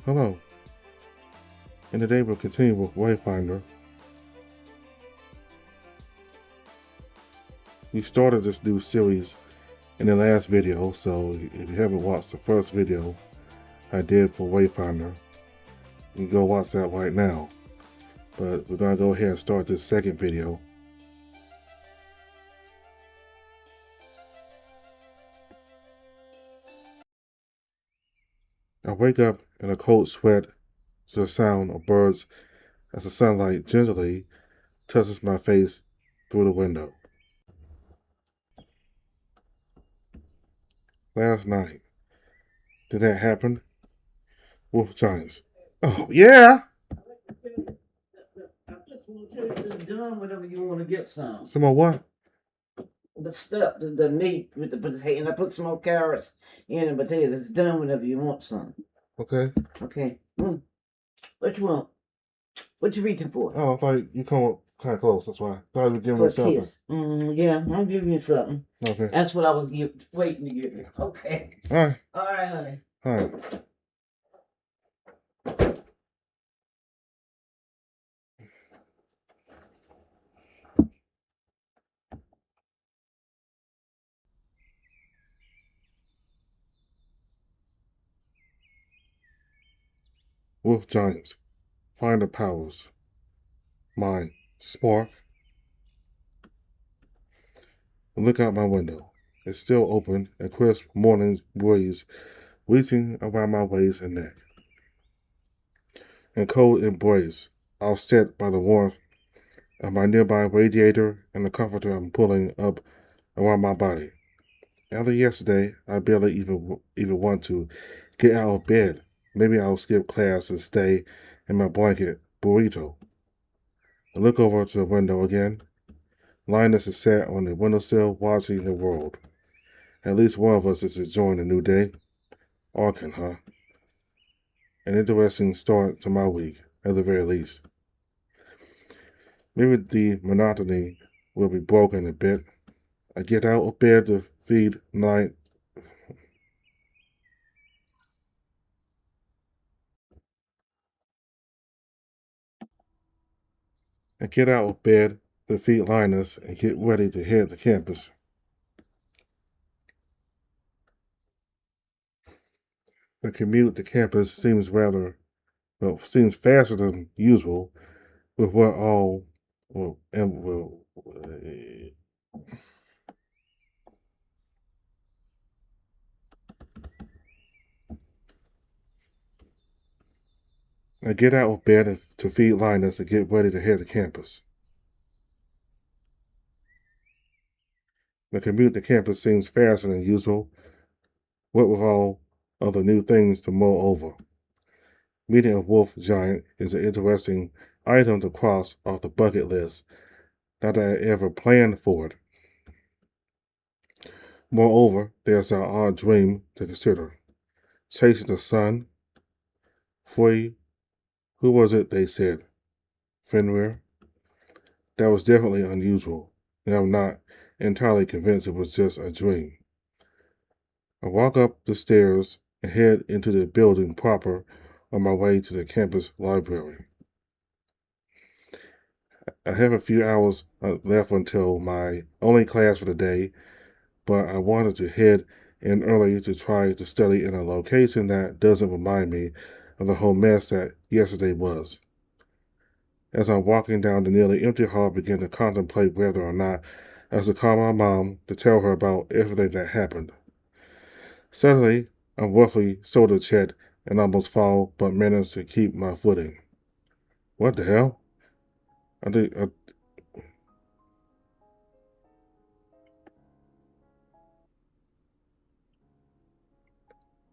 Hello, and today we'll continue with Wayfinder. We started this new series in the last video, so if you haven't watched the first video I did for Wayfinder, you can go watch that right now. But we're going to go ahead and start this second video. I wake up in a cold sweat to the sound of birds as the sunlight gently touches my face through the window. Last night, did that happen? Wolf Giants. Oh, yeah! It's done whenever you want to get some. Some more what? The stuff, the meat with the potato, and I put some more carrots in the potatoes. It's done whenever you want some. Okay. Okay. What you want? What you reaching for? Oh, I thought you come up kind of close. That's why. I thought you were giving For me something. Kiss. Yeah, I'm giving you something. Okay. That's what I was waiting to give you. Okay. All right. All right, honey. All right. Wolf Giants. Find the powers. Mine. Spark. I look out my window. It's still open, a crisp morning breeze reaching around my waist and neck. In cold embrace, offset by the warmth of my nearby radiator and the comforter I'm pulling up around my body. After yesterday, I barely even want to get out of bed. Maybe I'll skip class and stay in my blanket burrito. I look over to the window again. Linus is sat on the windowsill watching the world. At least one of us is enjoying a new day. Arkin, huh? An interesting start to my week, at the very least. Maybe the monotony will be broken a bit. I get out of bed to feed night. I get out of bed to feed Linus and get ready to head to campus. The commute to campus seems faster than usual with what all, well, and well, I get out of bed to feed Linus and get ready to head to campus. The commute to campus seems faster than usual, what with all of the new things to mull over. Meeting a wolf giant is an interesting item to cross off the bucket list. Not that I ever planned for it. Moreover, there's our odd dream to consider. Chasing the sun. Free. Who was it they said? Fenrir? That was definitely unusual, and I'm not entirely convinced it was just a dream. I walk up the stairs and head into the building proper on my way to the campus library. I have a few hours left until my only class for the day, but I wanted to head in early to try to study in a location that doesn't remind me of the whole mess that yesterday was. As I'm walking down the nearly empty hall, I begin to contemplate whether or not I should call my mom to tell her about everything that happened. Suddenly, I'm roughly shoulder checked and almost fall, but manage to keep my footing. What the hell?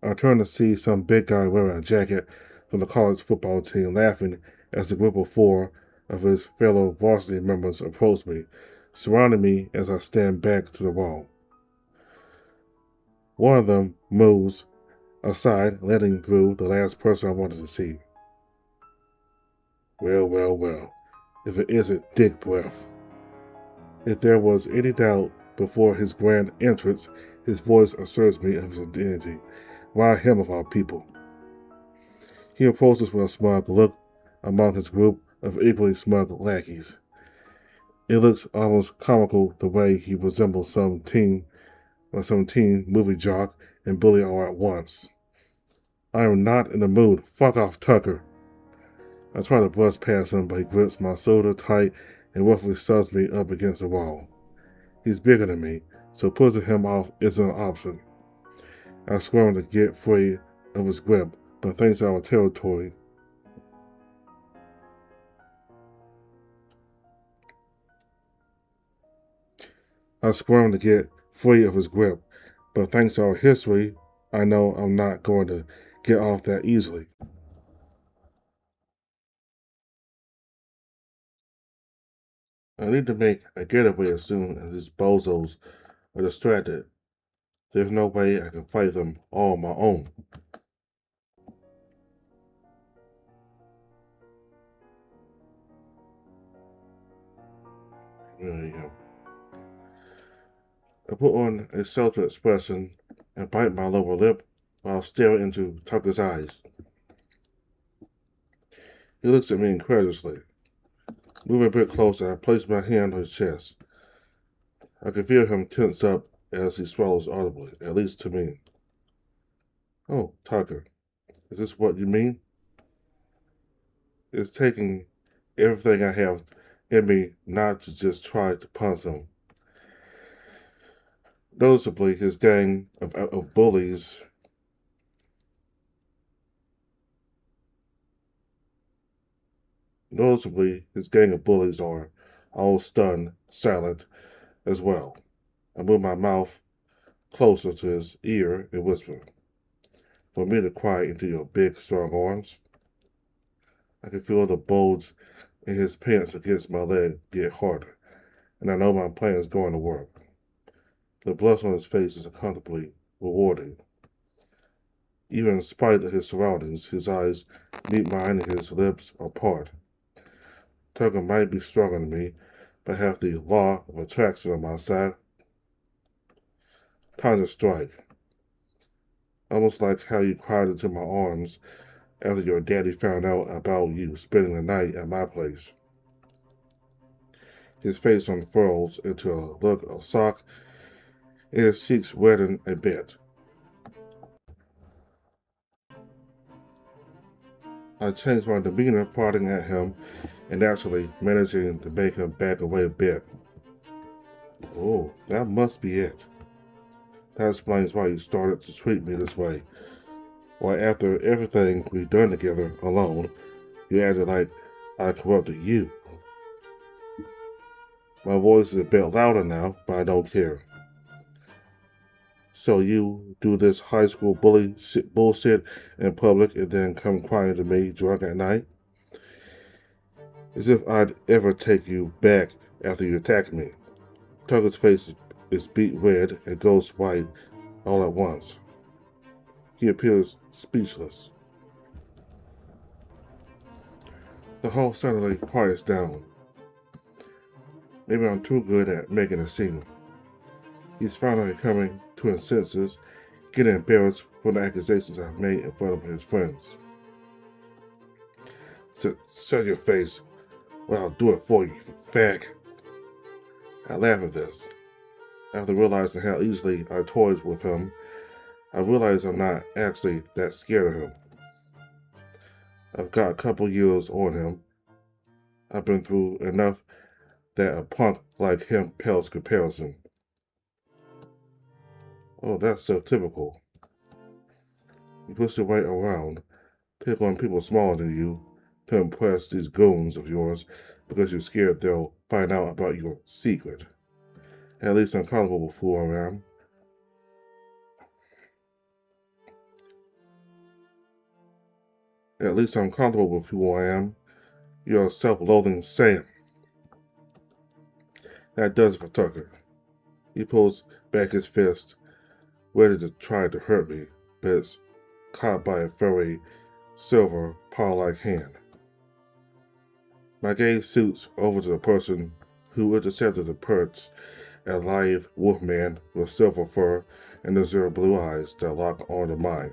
I turn to see some big guy wearing a jacket from the college football team laughing as a group of four of his fellow varsity members approach me, surrounding me as I stand back to the wall. One of them moves aside, letting through the last person I wanted to see. Well, if it isn't Dick Breath. If there was any doubt before his grand entrance, his voice asserts me of his identity. Why him of all people? He approaches with a smug look among his group of equally smug lackeys. It looks almost comical the way he resembles some teen movie jock and bully all at once. I am not in the mood. Fuck off, Tucker. I try to brush past him, but he grips my shoulder tight and roughly shoves me up against the wall. He's bigger than me, so pushing him off isn't an option. I squirm to get free of his grip, but thanks to our territory, I squirm to get free of his grip, but thanks to our history, I know I'm not going to get off that easily. I need to make a getaway as soon as these bozos are distracted. There's no way I can fight them all on my own. Really, I put on a sheltered expression and bite my lower lip while staring into Tucker's eyes. He looks at me incredulously. Moving a bit closer, I place my hand on his chest. I can feel him tense up as he swallows audibly, at least to me. Oh, Tucker, is this what you mean? It's taking everything I have in me not to just try to punch him. Noticeably, his gang of bullies are all stunned, silent as well. I move my mouth closer to his ear and whisper, "For me to cry into your big, strong arms." I can feel the bulge in his pants against my leg get harder, and I know my plan is going to work. The blush on his face is uncomfortably rewarding. Even in spite of his surroundings, his eyes meet mine and his lips are apart. Tucker might be stronger than me, but have the law of attraction on my side. Time to strike. Almost like how you cried into my arms after your daddy found out about you spending the night at my place. His face unfurls into a look of shock and his cheeks redden a bit. I change my demeanor, prodding at him and naturally managing to make him back away a bit. Oh, that must be it. That explains why you started to treat me this way. Why, after everything we've done together alone, you acted like I corrupted you. My voice is a bit louder now, but I don't care. So you do this high school bully bullshit in public and then come crying to me drunk at night? As if I'd ever take you back after you attacked me. Tucker's face is beet red and goes white all at once. He appears speechless. The hall suddenly quiets down. Maybe I'm too good at making a scene. He's finally coming to his senses, getting embarrassed for the accusations I've made in front of his friends. Shut your face, or I'll do it for you, fag. I laugh at this. After realizing how easily I toyed with him, I realize I'm not actually that scared of him. I've got a couple years on him. I've been through enough that a punk like him pales comparison. Oh, that's so typical. You push your way around, pick on people smaller than you to impress these goons of yours because you're scared they'll find out about your secret. At least I'm comfortable with who I am. At least I'm comfortable with who I am. You're a self-loathing Sam. That does it for Tucker. He pulls back his fist, ready to try to hurt me, but it's caught by a furry, silver, paw-like hand. My gaze shoots over to the person who intercepted the perch, a lithe wolfman with silver fur and azure blue eyes that lock onto mine.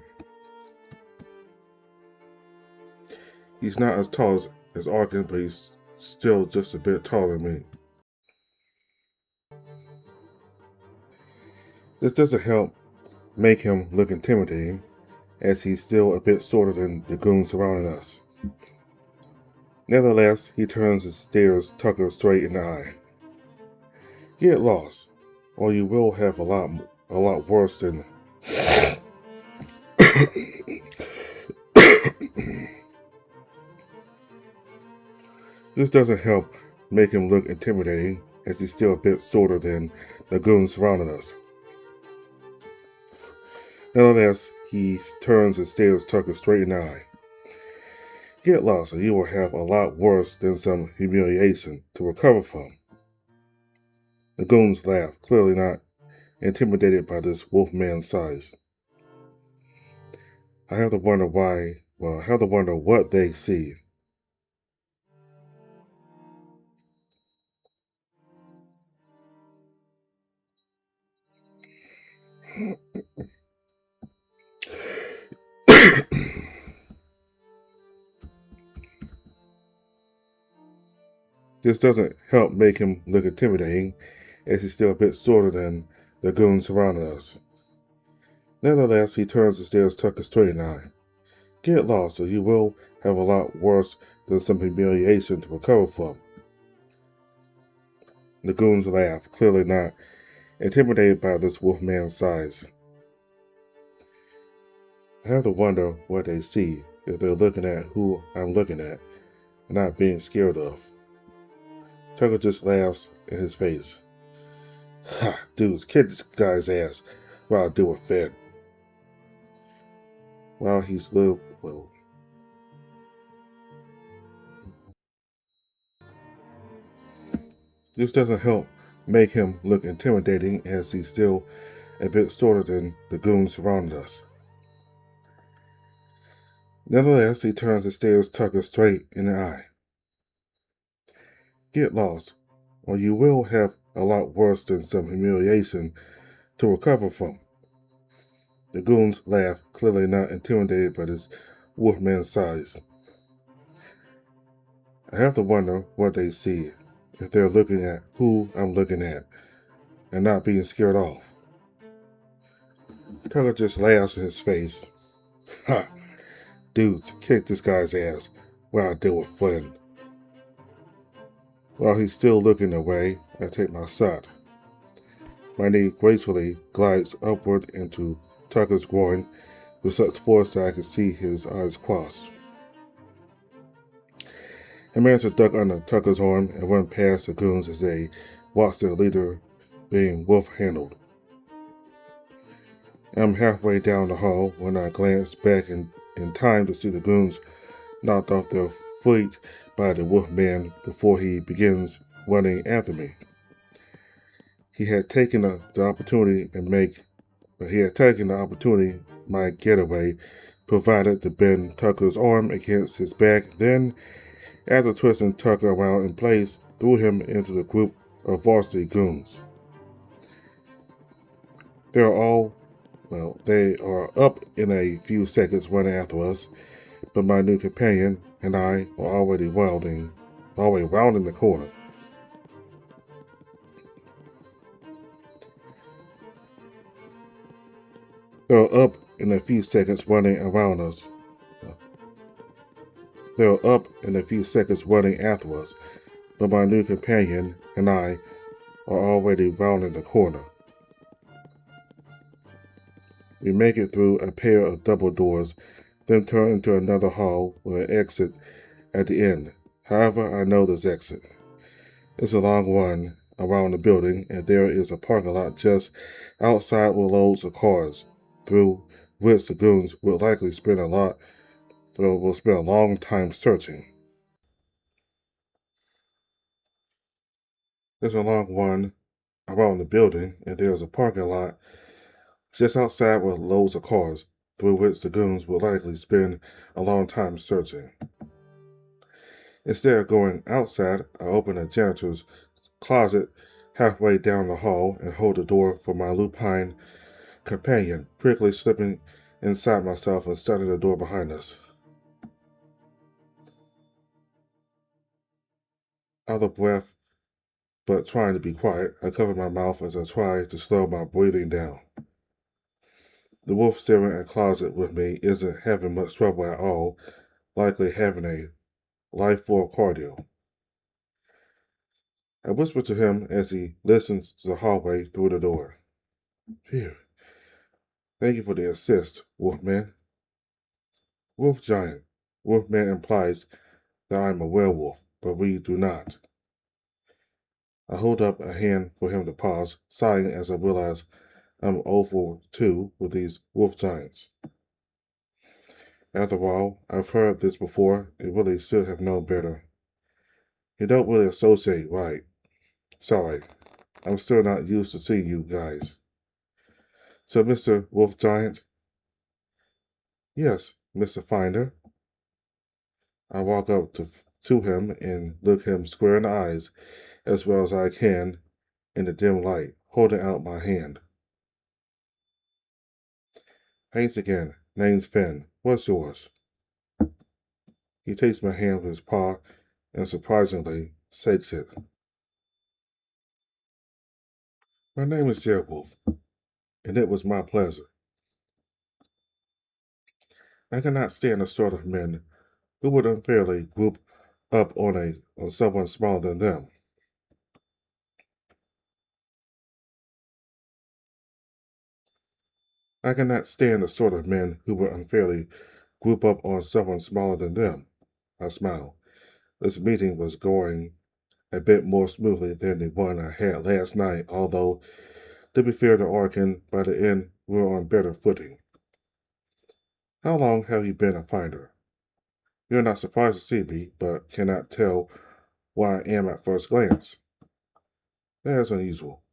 He's not as tall as Arkin, but he's still just a bit taller than me. This doesn't help make him look intimidating, as he's still a bit shorter than the goons surrounding us. Nevertheless, he turns and stares Tucker straight in the eye. Get lost, or you will have a lot worse than. This doesn't help make him look intimidating, as he's still a bit shorter than the goons surrounding us. Nevertheless, he turns and stares Tucker straight in the eye. Get lost, or you will have a lot worse than some humiliation to recover from. The goons laugh, clearly not intimidated by this wolfman's size. I have to wonder why. Well, I have to wonder what they see. This doesn't help make him look intimidating, as he's still a bit shorter than the goons surrounding us. Nevertheless, he turns and stares Tucker straight in the eye. Get lost, or you will have a lot worse than some humiliation to recover from. The goons laugh, clearly not intimidated by this wolfman's size. I have to wonder what they see if they're looking at who I'm looking at and not being scared of. Tucker just laughs in his face. Ha, dudes, kick this guy's ass while I do a Fed. While he's little, well. This doesn't help make him look intimidating, as he's still a bit shorter than the goons surrounding us. Nevertheless, he turns and stares Tucker straight in the eye. Get lost, or you will have a lot worse than some humiliation to recover from. The goons laugh, clearly not intimidated by this wolfman's size. I have to wonder what they see if they're looking at who I'm looking at and not being scared off. Tucker just laughs in his face. Ha! Dudes, kick this guy's ass while I deal with Flynn. While he's still looking away, I take my shot. My knee gracefully glides upward into Tucker's groin with such force that I can see his eyes cross. I manage to duck under Tucker's arm and run past the goons as they watch their leader being wolf-handled. I'm halfway down the hall when I glance back in time to see the goons knocked off their feet by the wolfman before he begins running after me. He had taken the opportunity my getaway provided to bend Tucker's arm against his back, then, after twisting Tucker around in place, threw him into the group of varsity goons. They are up in a few seconds running after us, but my new companion and I are already rounding the corner. They're up in a few seconds running around us. They're up in a few seconds running after us, but my new companion and I are already rounding the corner. We make it through a pair of double doors, then turn into another hall with an exit at the end. However, I know this exit. It's a long run around the building, and there is a parking lot just outside with loads of cars, through which the goons will likely spend a long time searching. There's a long run around the building, and there's a parking lot just outside with loads of cars, through which the goons will likely spend a long time searching. Instead of going outside, I open a janitor's closet halfway down the hall and hold the door for my lupine companion, quickly slipping inside myself and shutting the door behind us. Out of breath, but trying to be quiet, I covered my mouth as I tried to slow my breathing down. The wolf sharing a closet with me isn't having much trouble at all, likely having a life full of cardio. I whispered to him as he listened to the hallway through the door. Phew. Thank you for the assist, Wolfman. Wolf Giant. Wolfman implies that I'm a werewolf, but we do not. I hold up a hand for him to pause, sighing as I realize I'm over 2 with these wolf giants. After all, I've heard this before and really should have known better. You don't really associate, right? Sorry, I'm still not used to seeing you guys. So, Mr. Wolf Giant? Yes, Mr. Finder. I walk up to him and look him square in the eyes as well as I can in the dim light, holding out my hand. Thanks again. Name's Finn. What's yours? He takes my hand with his paw and surprisingly shakes it. My name is Wolf, and it was my pleasure. I cannot stand the sort of men who would unfairly group up on someone smaller than them. I cannot stand the sort of men who would unfairly group up on someone smaller than them. I smile. This meeting was going a bit more smoothly than the one I had last night, although, to be fair to Arkin, by the end we were on better footing. How long have you been a finder? You're not surprised to see me, but cannot tell why I am at first glance. That is unusual.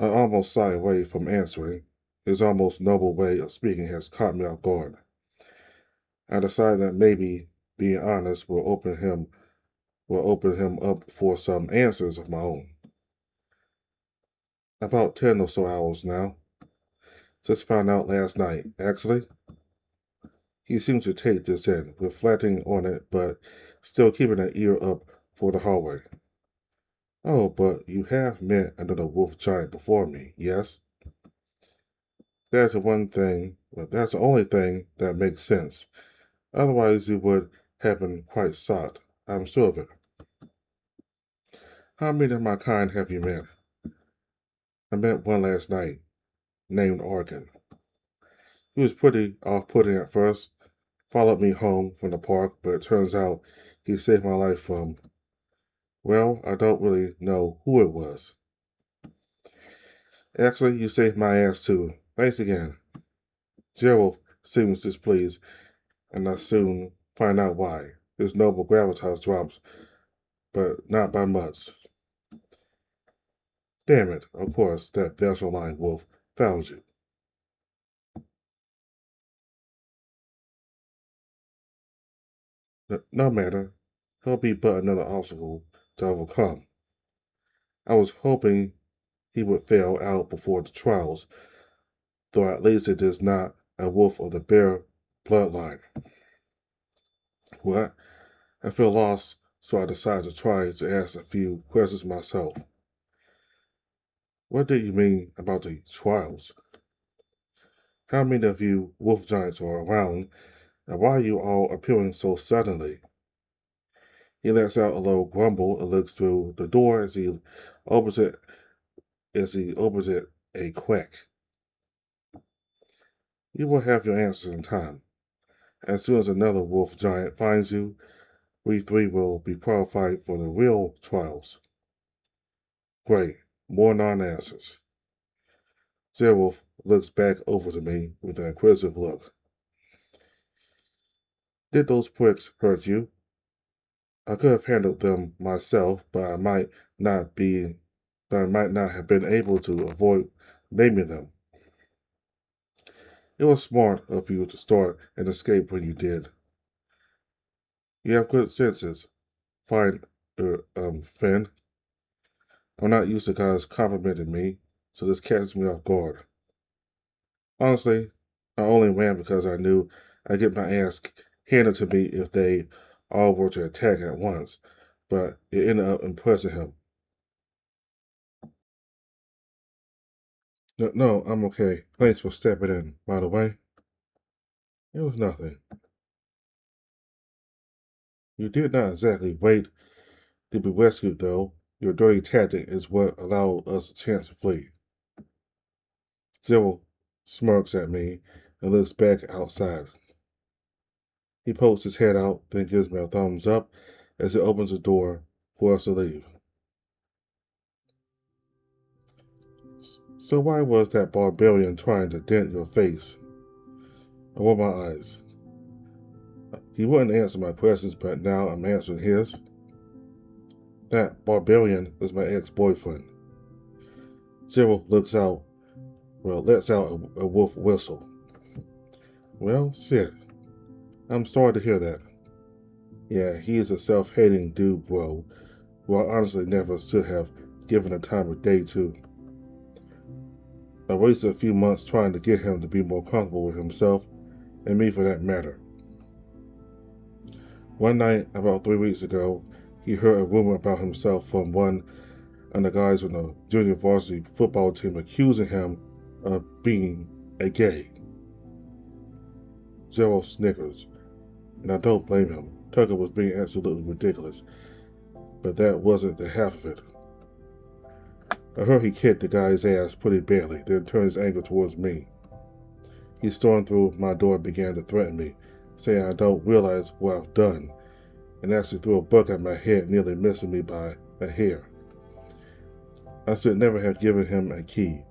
I almost sigh away from answering. His almost noble way of speaking has caught me off guard. I decide that maybe being honest will open him up for some answers of my own. About 10 or so hours now. Just found out last night, actually. He seems to take this in, reflecting on it, but still keeping an ear up for the hallway. Oh, but you have met another wolf giant before me, yes? That's the only thing that makes sense. Otherwise, you would have been quite shocked, I'm sure of it. How many of my kind have you met? I met one last night, named Orkin. He was pretty off-putting at first, followed me home from the park, but it turns out he saved my life from, well, I don't really know who it was. Actually, you saved my ass too. Thanks again. Gerald seems displeased, and I soon find out why. His noble gravitas drops, but not by much. Damn it, of course, that vessel-line wolf found you. No matter, he'll be but another obstacle to overcome. I was hoping he would fail out before the trials, though at least it is not a wolf of the bear bloodline. What? I feel lost, so I decided to try to ask a few questions myself. What do you mean about the trials? How many of you wolf giants are around, and why are you all appearing so suddenly? He lets out a low grumble and looks through the door opens it as he opens it a quack. You will have your answers in time. As soon as another wolf giant finds you, we three will be qualified for the real trials. Great. More non-answers. Werewolf looks back over to me with an inquisitive look. Did those pricks hurt you? I could have handled them myself, not be but I might not have been able to avoid maiming them. It was smart of you to start and escape when you did. You have good senses, fine, Finn. I'm not used to guys complimenting me, so this catches me off guard. Honestly, I only ran because I knew I'd get my ass handed to me if they all were to attack at once. but it ended up impressing him. No, no, I'm okay. Thanks for stepping in, by the way. It was nothing. You did not exactly wait to be rescued, though. Your dirty tactic is what allowed us a chance to flee. Zero smirks at me and looks back outside. He pokes his head out, then gives me a thumbs up as he opens the door for us to leave. So why was that barbarian trying to dent your face? I roll my eyes. He wouldn't answer my questions, but now I'm answering his. That barbarian was my ex-boyfriend. Zero lets out a wolf whistle. Well, shit. I'm sorry to hear that. Yeah, he is a self-hating dude, bro, who I honestly never should have given the time of day to. I wasted a few months trying to get him to be more comfortable with himself, and me for that matter. One night, about 3 weeks ago, he heard a rumor about himself from one of the guys on the junior varsity football team accusing him of being a gay. Zero snickers, and I don't blame him. Tucker was being absolutely ridiculous, but that wasn't the half of it. I heard he kicked the guy's ass pretty badly, then turned his anger towards me. He stormed through my door and began to threaten me, saying I don't realize what I've done, and actually threw a book at my head, nearly missing me by a hair. I should never have given him a key,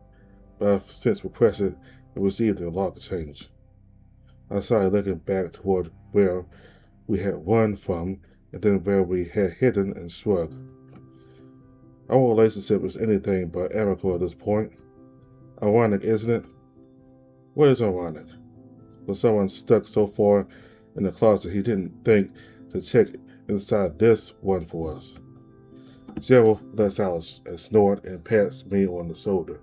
but I've since requested and received a lock change. I started looking back toward where we had run from, and then where we had hidden, and shrugged. Our relationship is anything but amicable at this point. Ironic, isn't it? What is ironic? When someone stuck so far in the closet he didn't think to check inside this one for us. Zero lets out a snort and pats me on the shoulder.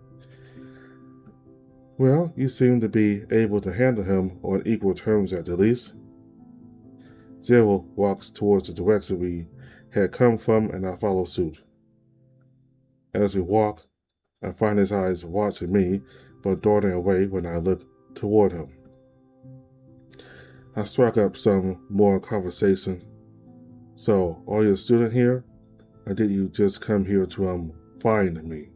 Well, you seem to be able to handle him on equal terms at the least. Zero walks towards the direction we had come from, and I follow suit. As we walk, I find his eyes watching me, but darting away when I look toward him. I struck up some more conversation. So, are you a student here? Or did you just come here to find me?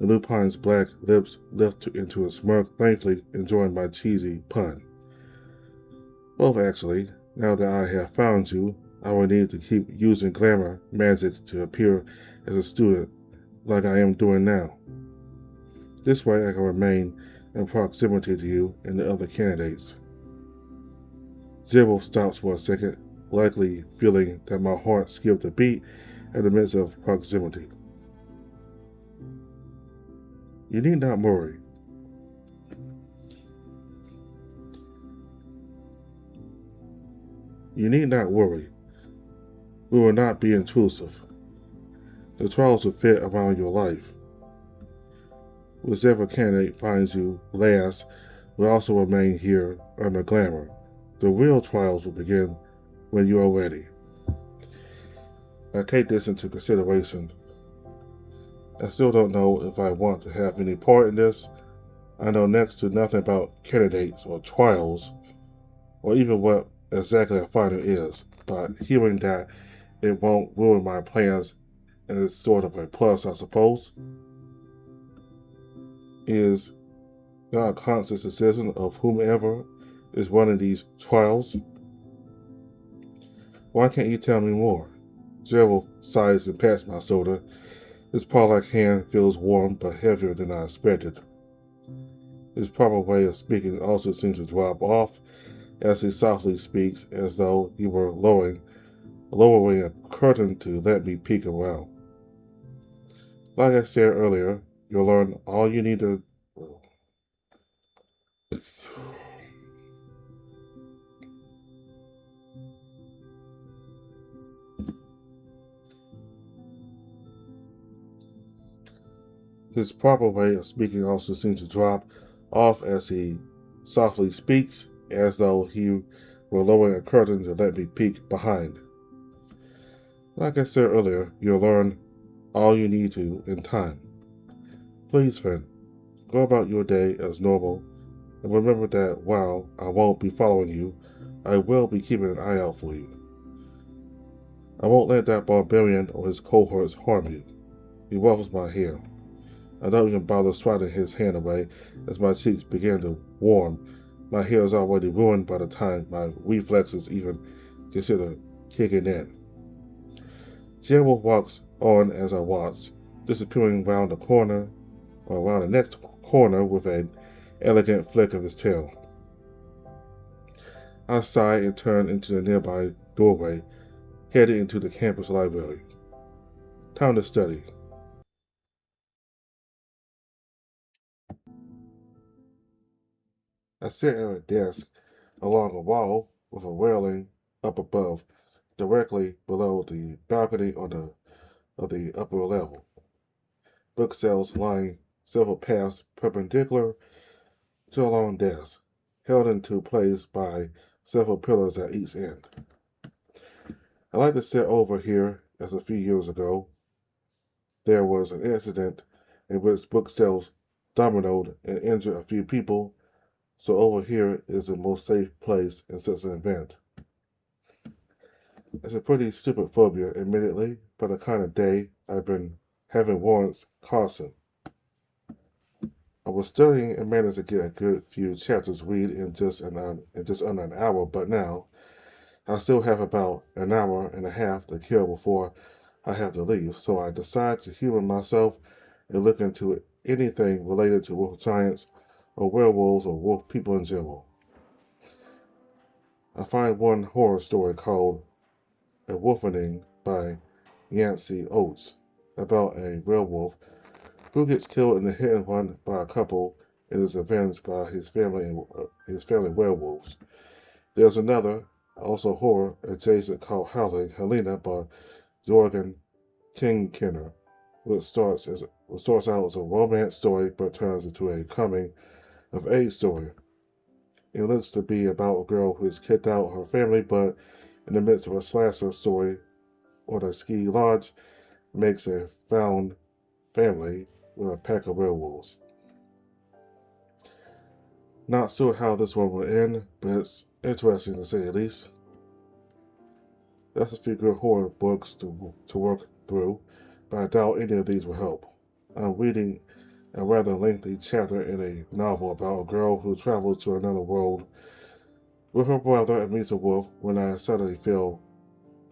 The lupine's black lips lift into a smirk, thankfully enjoying my cheesy pun. Both, actually. Now that I have found you, I will need to keep using glamour magic to appear as a student, like I am doing now. This way I can remain in proximity to you and the other candidates. Zero stops for a second, likely feeling that my heart skipped a beat in the midst of proximity. You need not worry. You need not worry. We will not be intrusive. The trials will fit around your life. Whichever candidate finds you last will also remain here under glamour. The real trials will begin when you are ready. I take this into consideration. I still don't know if I want to have any part in this. I know next to nothing about candidates or trials, or even what exactly a fighter is, but hearing that it won't ruin my plans and is sort of a plus, I suppose, is not a conscious decision of whomever is running these trials. Why can't you tell me more? Gerald sighs and pats my shoulder. His paw-like hand feels warm but heavier than I expected. His proper way of speaking also seems to drop off as he softly speaks, as though he were lowering a curtain to let me peek around. Like I said earlier, you'll learn all you need to. His proper way of speaking also seems to drop off as he softly speaks, as though he were lowering a curtain to let me peek behind. Like I said earlier, you'll learn all you need to in time. Please, Finn, go about your day as normal, and remember that while I won't be following you, I will be keeping an eye out for you. I won't let that barbarian or his cohorts harm you. He ruffles my hair. I don't even bother swatting his hand away as my cheeks begin to warm. My hair is already ruined by the time my reflexes even consider kicking in. Gerald walks on as I watch, disappearing round the corner or around the next corner with an elegant flick of his tail. I sigh and turn into the nearby doorway, heading into the campus library. Time to study. I sit at a desk along a wall with a railing up above, directly below the balcony of the upper level. Bookshelves line several paths perpendicular to a long desk, held into place by several pillars at each end. I like to sit over here as a few years ago there was an incident in which bookshelves dominoed and injured a few people, so over here is the most safe place in such an event. It's a pretty stupid phobia, admittedly, but the kind of day I've been having warrants caution. I was studying and managed to get a good few chapters read in just under an hour, but now I still have about an hour and a half to kill before I have to leave, so I decide to humor myself and look into anything related to wolf giants or werewolves or wolf people in general. I find one horror story called A Wolfening by Yancey Oates about a werewolf who gets killed in a hit and run by a couple and is avenged by his family werewolves. There's another, also horror adjacent called Howling Helena by Jorgen Kingkenner, which starts out as a romance story but turns into a coming of age story. It looks to be about a girl who is kicked out of her family, but in the midst of a slasher story on a ski lodge, makes a found family with a pack of werewolves. Not sure how this one will end, but it's interesting to say the least. That's a few good horror books to work through, but I doubt any of these will help. I'm reading a rather lengthy chapter in a novel about a girl who travels to another world with her brother and meets a wolf when I suddenly feel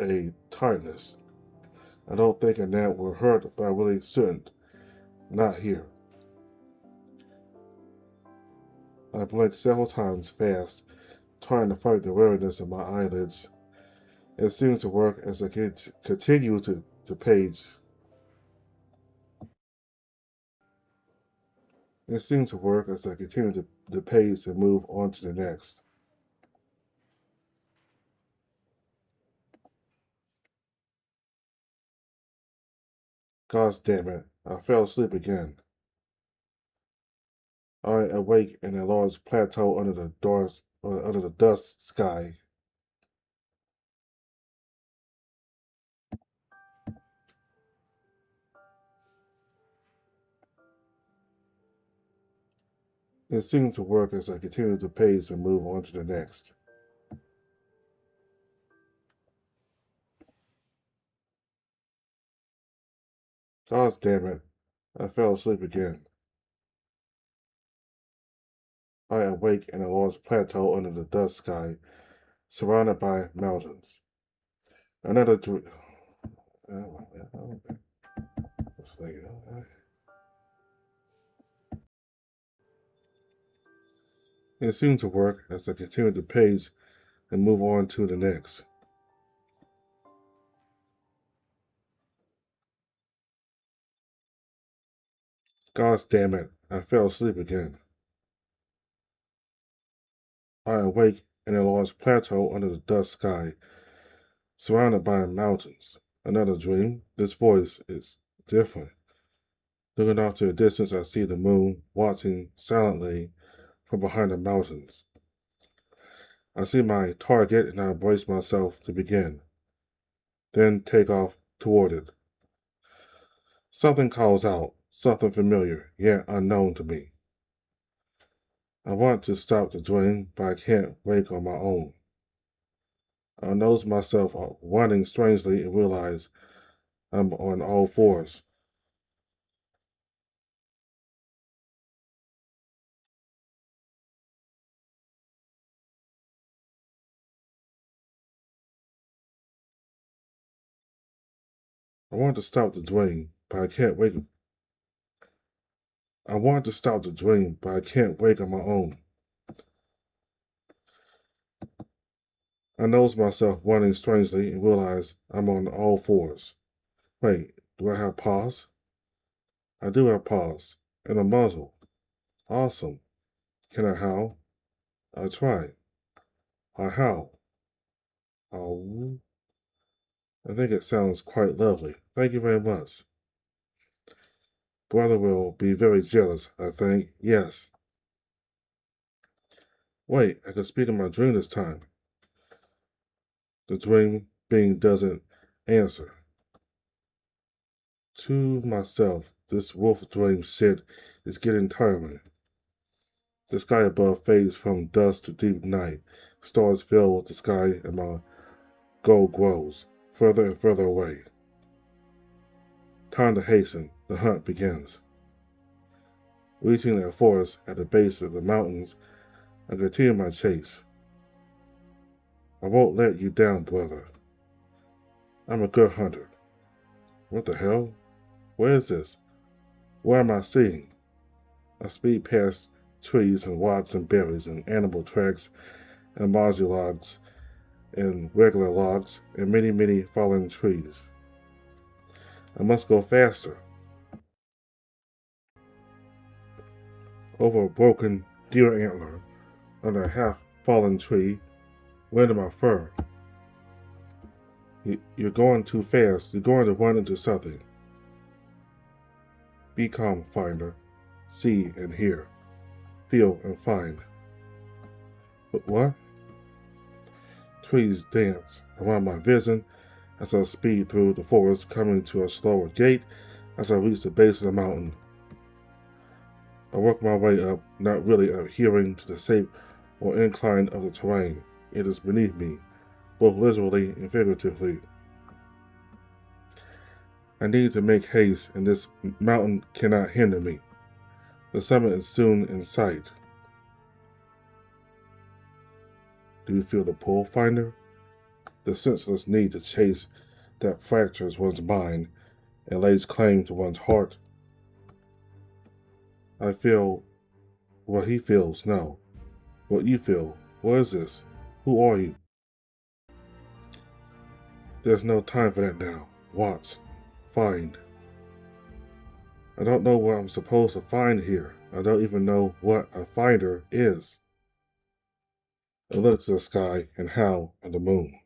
a tightness. I don't think a gnat will hurt, but I really shouldn't. Not here. I blink several times fast, trying to fight the weariness in my eyelids. It seems to work as I continue to page. It seems to work as I continue to pace and move on to the next. Gosh damn it, I fell asleep again. I awake in a large plateau under the dust sky. It seems to work as I continue to pace and move on to the next. Gosh damn it, I fell asleep again. I awake in a large plateau under the dust sky, surrounded by mountains. Another dream. It seems to work as I continue to pace and move on to the next. Gosh damn it, I fell asleep again. I awake in a large plateau under the dust sky, surrounded by mountains. Another dream. This voice is different. Looking off to the distance, I see the moon watching silently from behind the mountains. I see my target and I brace myself to begin. then take off toward it. Something calls out, something familiar, yet unknown to me. I want to stop the dream, but I can't wake on my own. I notice myself running strangely and realize I'm on all fours. I want to stop the dream, but I can't wake. I want to stop the dream, but I can't wake on my own. I notice myself running strangely and realize I'm on all fours. Wait, do I have paws? I do have paws and a muzzle. Awesome. Can I howl? I try. I howl. Oh, I think it sounds quite lovely. Thank you very much. Brother will be very jealous, I think. Yes. Wait, I can speak in my dream this time. The dream being doesn't answer. To myself, this wolf dream shit is getting tiring. The sky above fades from dusk to deep night. Stars fill the sky, and my goal grows further and further away. Time to hasten. The hunt begins. Reaching a forest at the base of the mountains, I continue my chase. I won't let you down, brother. I'm a good hunter. What the hell? Where is this? What am I seeing? I speed past trees and rocks and berries and animal tracks and mossy logs and regular logs and many, many fallen trees. I must go faster. Over a broken deer antler, under a half-fallen tree, wind in my fur. You're going too fast. You're going to run into something. Be calm, Finder. See and hear. Feel and find. But what? Trees dance around my vision as I speed through the forest, coming to a slower gait as I reach the base of the mountain. I work my way up, not really adhering to the shape or incline of the terrain. It is beneath me, both literally and figuratively. I need to make haste, and this mountain cannot hinder me. The summit is soon in sight. Do you feel the pull, Finder? The senseless need to chase that fractures one's mind and lays claim to one's heart. I feel what he feels, no. What you feel. What is this? Who are you? There's no time for that now. Watch. Find. I don't know what I'm supposed to find here. I don't even know what a finder is. I look to the sky and howl at the moon.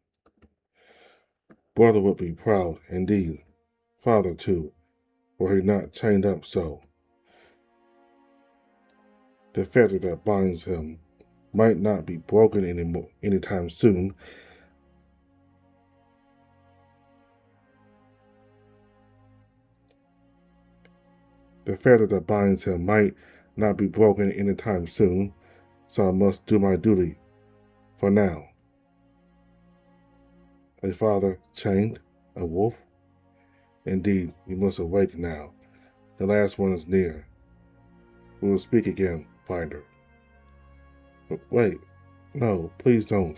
Brother would be proud, indeed. Father, too, were he not chained up so. The fetter that binds him might not be broken anymore anytime soon. The fetter that binds him might not be broken anytime soon, so I must do my duty for now. A father chained, a wolf? Indeed, we must awake now. The last one is near. We will speak again, Finder. But wait, no, please don't.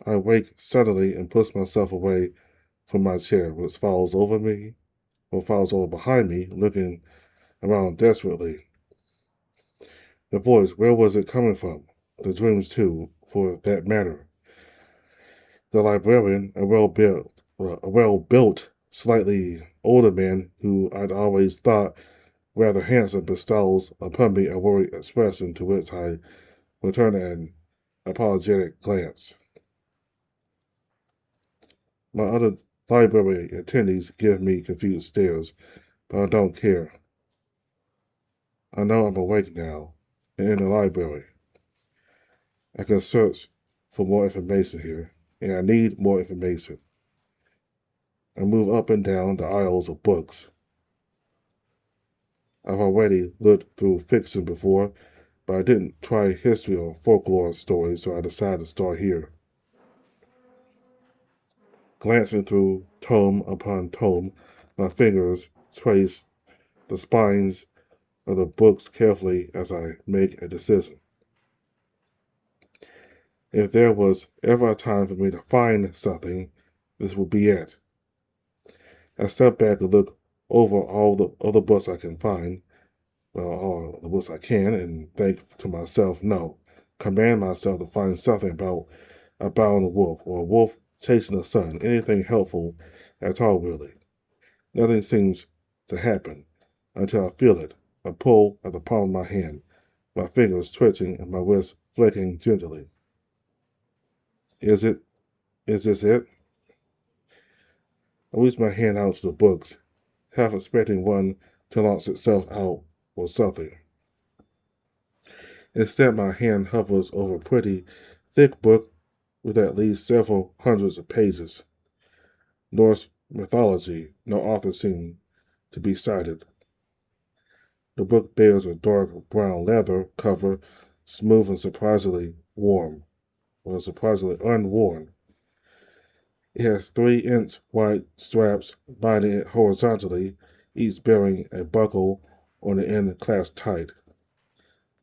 I wake suddenly and push myself away from my chair, which falls over me, or falls over behind me, looking around desperately. The voice, where was it coming from? The dreams, too, for that matter. The librarian, a well-built, slightly older man who I'd always thought rather handsome, bestows upon me a worried expression to which I return an apologetic glance. My other library attendees give me confused stares, but I don't care. I know I'm awake now, and in the library. I can search for more information here. and I need more information. I move up and down the aisles of books. I've already looked through fiction before, but I didn't try history or folklore stories, so I decided to start here. Glancing through tome upon tome, my fingers trace the spines of the books carefully as I make a decision. If there was ever a time for me to find something, this would be it. I step back and look over all the other books I can find, well, all the books I can, and think to myself, no, command myself to find something about a bound wolf or a wolf chasing the sun, anything helpful at all, really. Nothing seems to happen until I feel it, a pull at the palm of my hand, my fingers twitching and my wrist flicking gently. Is it? Is this it? I reach my hand out to the books, half expecting one to launch itself out or something. Instead, my hand hovers over a pretty, thick book with at least several hundreds of pages. Norse mythology, no author seemed to be cited. The book bears a dark brown leather cover, smooth and surprisingly warm, or surprisingly unworn. It has 3-inch wide straps binding it horizontally, each bearing a buckle on the end clasped tight.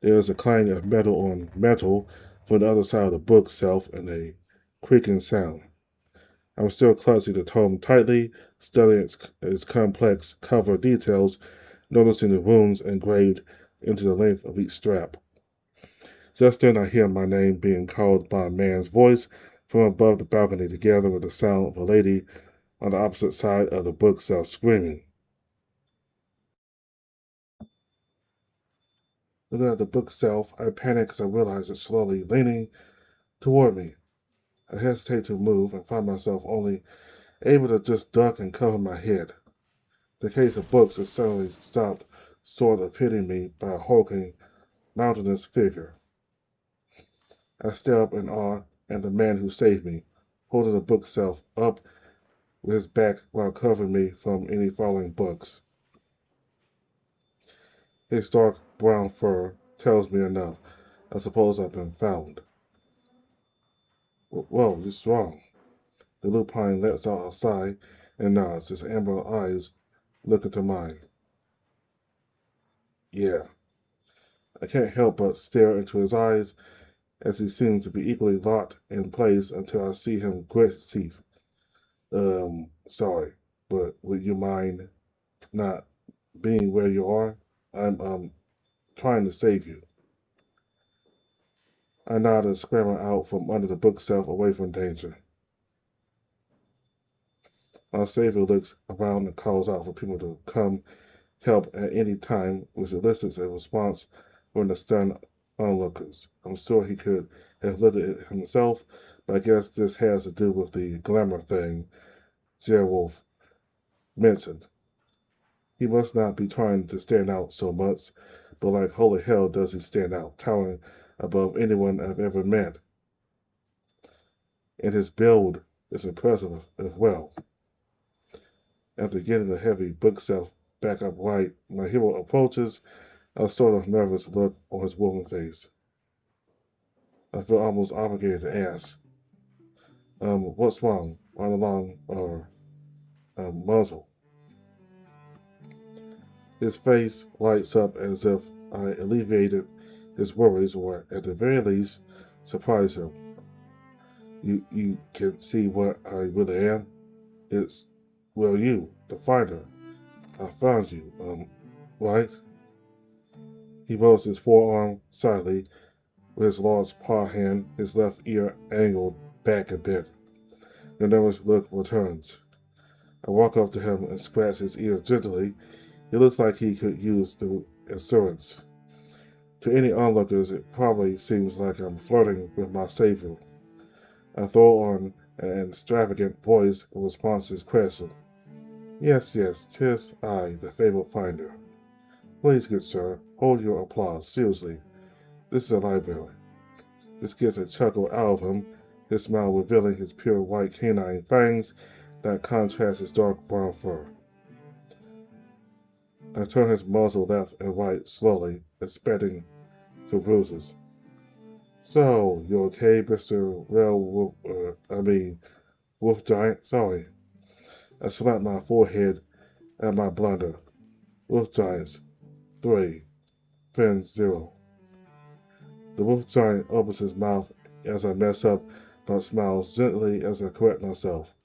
There is a clang of metal on metal from the other side of the bookshelf and a creaking sound. I'm still clutching the tome tightly, studying its complex cover details, noticing the runes engraved into the length of each strap. Just then I hear my name being called by a man's voice from above the balcony, together with the sound of a lady on the opposite side of the bookshelf screaming. Looking at the bookshelf, I panic as I realize it's slowly leaning toward me. I hesitate to move and find myself only able to just duck and cover my head. The case of books is suddenly stopped short of hitting me by a hulking, mountainous figure. I stare up in awe at the man who saved me, holding the bookshelf up with his back while covering me from any falling books. His dark brown fur tells me enough. I suppose I've been found. Whoa, you're strong. The lupine lets out a sigh and nods. His amber eyes look into mine. Yeah. I can't help but stare into his eyes as he seems to be equally locked in place until I see him grit his teeth. Sorry, but would you mind not being where you are? I'm trying to save you. I nod and scramble out from under the bookshelf away from danger. My savior looks around and calls out for people to come help at any time, which elicits a response from the stunned onlookers. I'm sure he could have lifted it himself, but I guess this has to do with the glamour thing Jerwolf mentioned. He must not be trying to stand out so much, but like holy hell does he stand out, towering above anyone I've ever met. And his build is impressive as well. After getting the heavy bookshelf back upright, my hero approaches, a sort of nervous look on his woven face. I feel almost obligated to ask, what's wrong? Right along or muzzle. His face lights up as if I alleviated his worries or, at the very least, surprised him. You can see what I really am? It's, well, you, the fighter. I found you, right? He rolls his forearm slightly with his large paw hand, his left ear angled back a bit. The nervous look returns. I walk up to him and scratch his ear gently. He looks like he could use the assurance. To any onlookers, it probably seems like I'm flirting with my savior. I throw on an extravagant voice in response to his question. Yes, yes, 'tis I, the fabled finder. Please, good sir, hold your applause seriously. This is a library. This gets a chuckle out of him his smile revealing his pure white canine fangs that contrast his dark brown fur. I turn his muzzle left and right slowly, expecting for bruises. So, you okay, Mr. Wolf, Wolf Giant? Sorry. I slap my forehead at my blunder. Wolf Giants, 3, Fin 0. The Wolf Giant opens his mouth as I mess up, but smiles gently as I correct myself.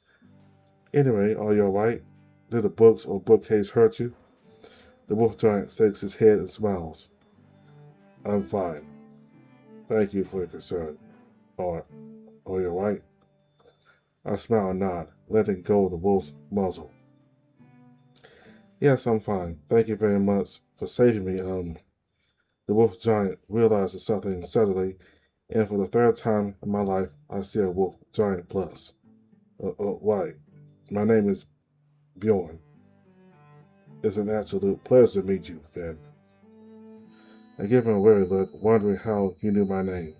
Anyway, are you alright? Did the books or bookcase hurt you? The Wolf Giant shakes his head and smiles. I'm fine. Thank you for your concern. Are you alright? I smile and nod, letting go of the wolf's muzzle. Yes, I'm fine. Thank you very much for saving me. The wolf giant realizes something suddenly, and for the third time in my life, I see a wolf giant plus. Why? My name is Bjorn. It's an absolute pleasure to meet you, Finn. I give him a wary look, wondering how he knew my name.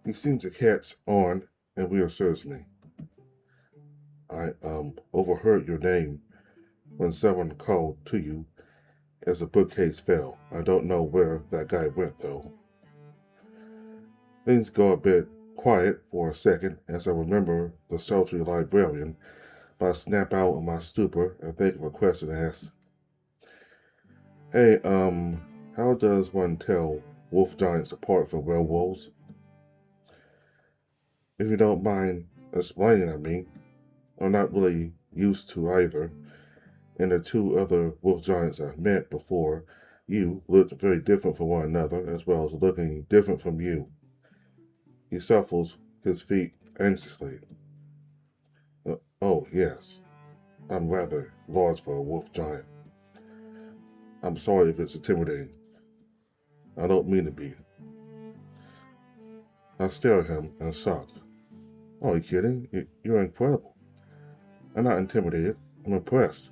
He seems to catch on and reassures me. I overheard your name when someone called to you as the bookcase fell. I don't know where that guy went though. Things go a bit quiet for a second as I remember the sultry librarian, but I snap out of my stupor and think of a question to ask. Hey, how does one tell wolf giants apart from werewolves? If you don't mind explaining, I'm not really used to either, and the two other wolf giants I've met before you looked very different from one another, as well as looking different from you. He shuffles his feet anxiously. Oh, yes. I'm rather large for a wolf giant. I'm sorry if it's intimidating. I don't mean to be. I stare at him in shock. Oh, are you kidding? You're incredible. I'm not intimidated. I'm impressed.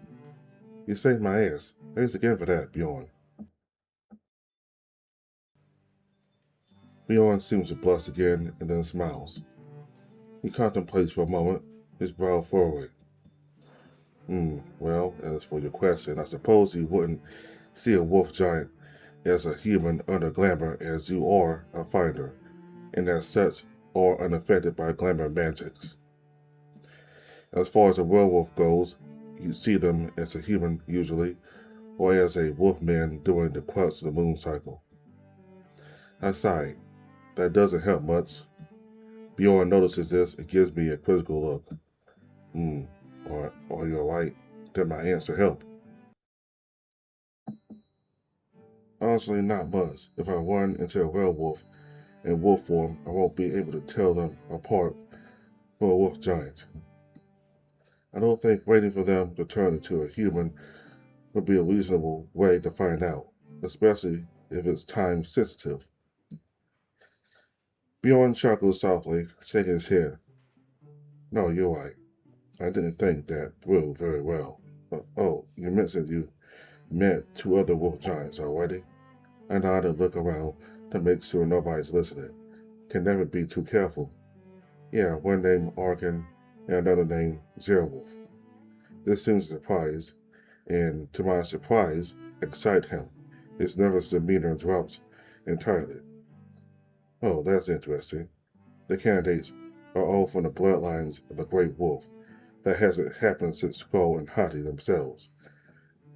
You saved my ass. Thanks again for that, Bjorn. Bjorn seems to blush again and then smiles. He contemplates for a moment, his brow furrowing. Well, as for your question, I suppose you wouldn't see a wolf giant as a human under glamour as you are a finder, and as such are unaffected by glamour magics. As far as a werewolf goes, you see them as a human usually, or as a wolfman during the crux of the moon cycle. I sigh. That doesn't help much. Bjorn notices this and gives me a quizzical look. Are you alright? Did my answer help? Honestly, not much. If I run into a werewolf in wolf form, I won't be able to tell them apart from a wolf giant. I don't think waiting for them to turn into a human would be a reasonable way to find out, especially if it's time sensitive. Bjorn chuckles softly, shaking his head. No, you're right. I didn't think that through very well. You mentioned you met two other wolf giants already? I nod and look around to make sure nobody's listening. Can never be too careful. Yeah, one named Arkin and another named Zerwolf. This seems to surprise, and to my surprise, excite him. His nervous demeanor drops entirely. Oh, that's interesting. The candidates are all from the bloodlines of the Great Wolf. That hasn't happened since Skull and Hati themselves.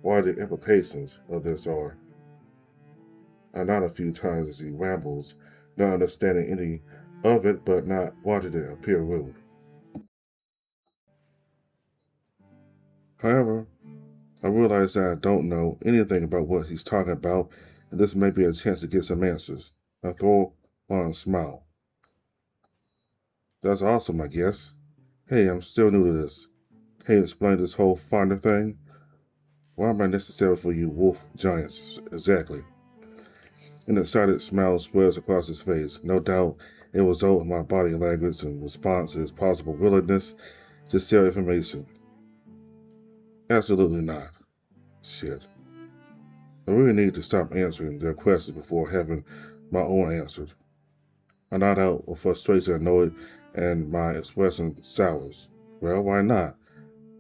Why the implications of this are. I nod a few times as he rambles, not understanding any of it but not wanting to appear rude. However, I realize that I don't know anything about what he's talking about, and this may be a chance to get some answers. I throw on a smile. That's awesome, I guess. Hey, I'm still new to this. Can you explain this whole finder thing? Why am I necessary for you wolf giants exactly? An excited smile spreads across his face. No doubt it was all in my body language in response to his possible willingness to share information. Absolutely not. Shit. I really need to stop answering their questions before having My own answered. I nod out with frustration annoyed and my expression sours. Well, why not?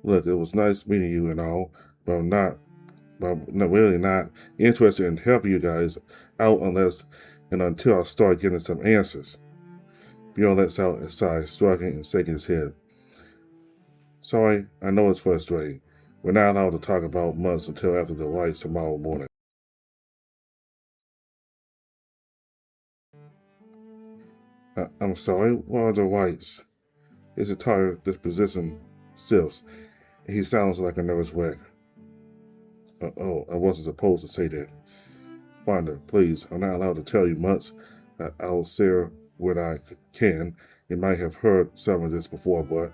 Look, it was nice meeting you and all, but I'm really not interested in helping you guys out unless and until I start getting some answers. Bjorn lets out a sigh, shrugging and shaking his head. Sorry, I know it's frustrating. We're not allowed to talk about months until after the lights tomorrow morning. I'm sorry, what are the lights? His entire disposition shifts, and he sounds like a nervous wreck. Oh, I wasn't supposed to say that. Finder, please, I'm not allowed to tell you much. I'll share what I can. You might have heard some of this before, but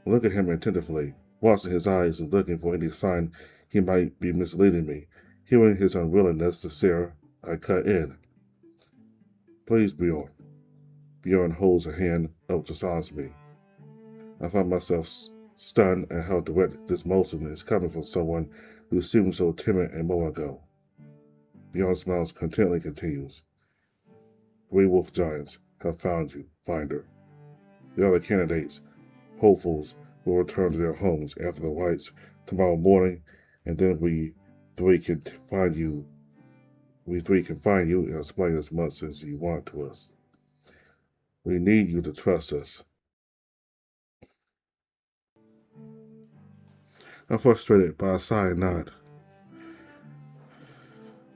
look at him attentively, watching his eyes and looking for any sign he might be misleading me. Hearing his unwillingness to share, I cut in. Please, Bjorn. Bjorn holds a hand up to silence me. I find myself stunned at how direct this motion is coming from someone who seemed so timid a moment ago. Bjorn smiles contently continues. 3 wolf giants have found you, Finder. The other candidates, hopefuls, will return to their homes after the lights tomorrow morning, and then three can find you. We three can find you and explain as much as you want to us. We need you to trust us. I'm frustrated, but I sigh and nod.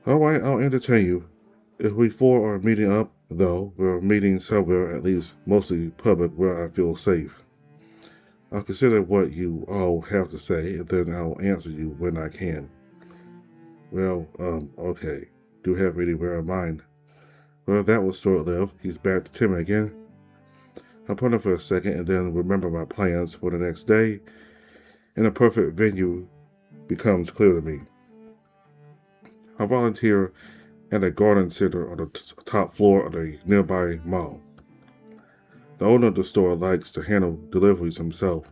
All right, I'll entertain you. If we four are meeting up, though, we're meeting somewhere at least mostly public where I feel safe. I'll consider what you all have to say, and then I'll answer you when I can. Well, okay. Do you have anywhere in mind? Well, that was short-lived. He's back to Tim again. I ponder for a second and then remember my plans for the next day, and a perfect venue becomes clear to me. I volunteer at a garden center on the top floor of a nearby mall. The owner of the store likes to handle deliveries himself.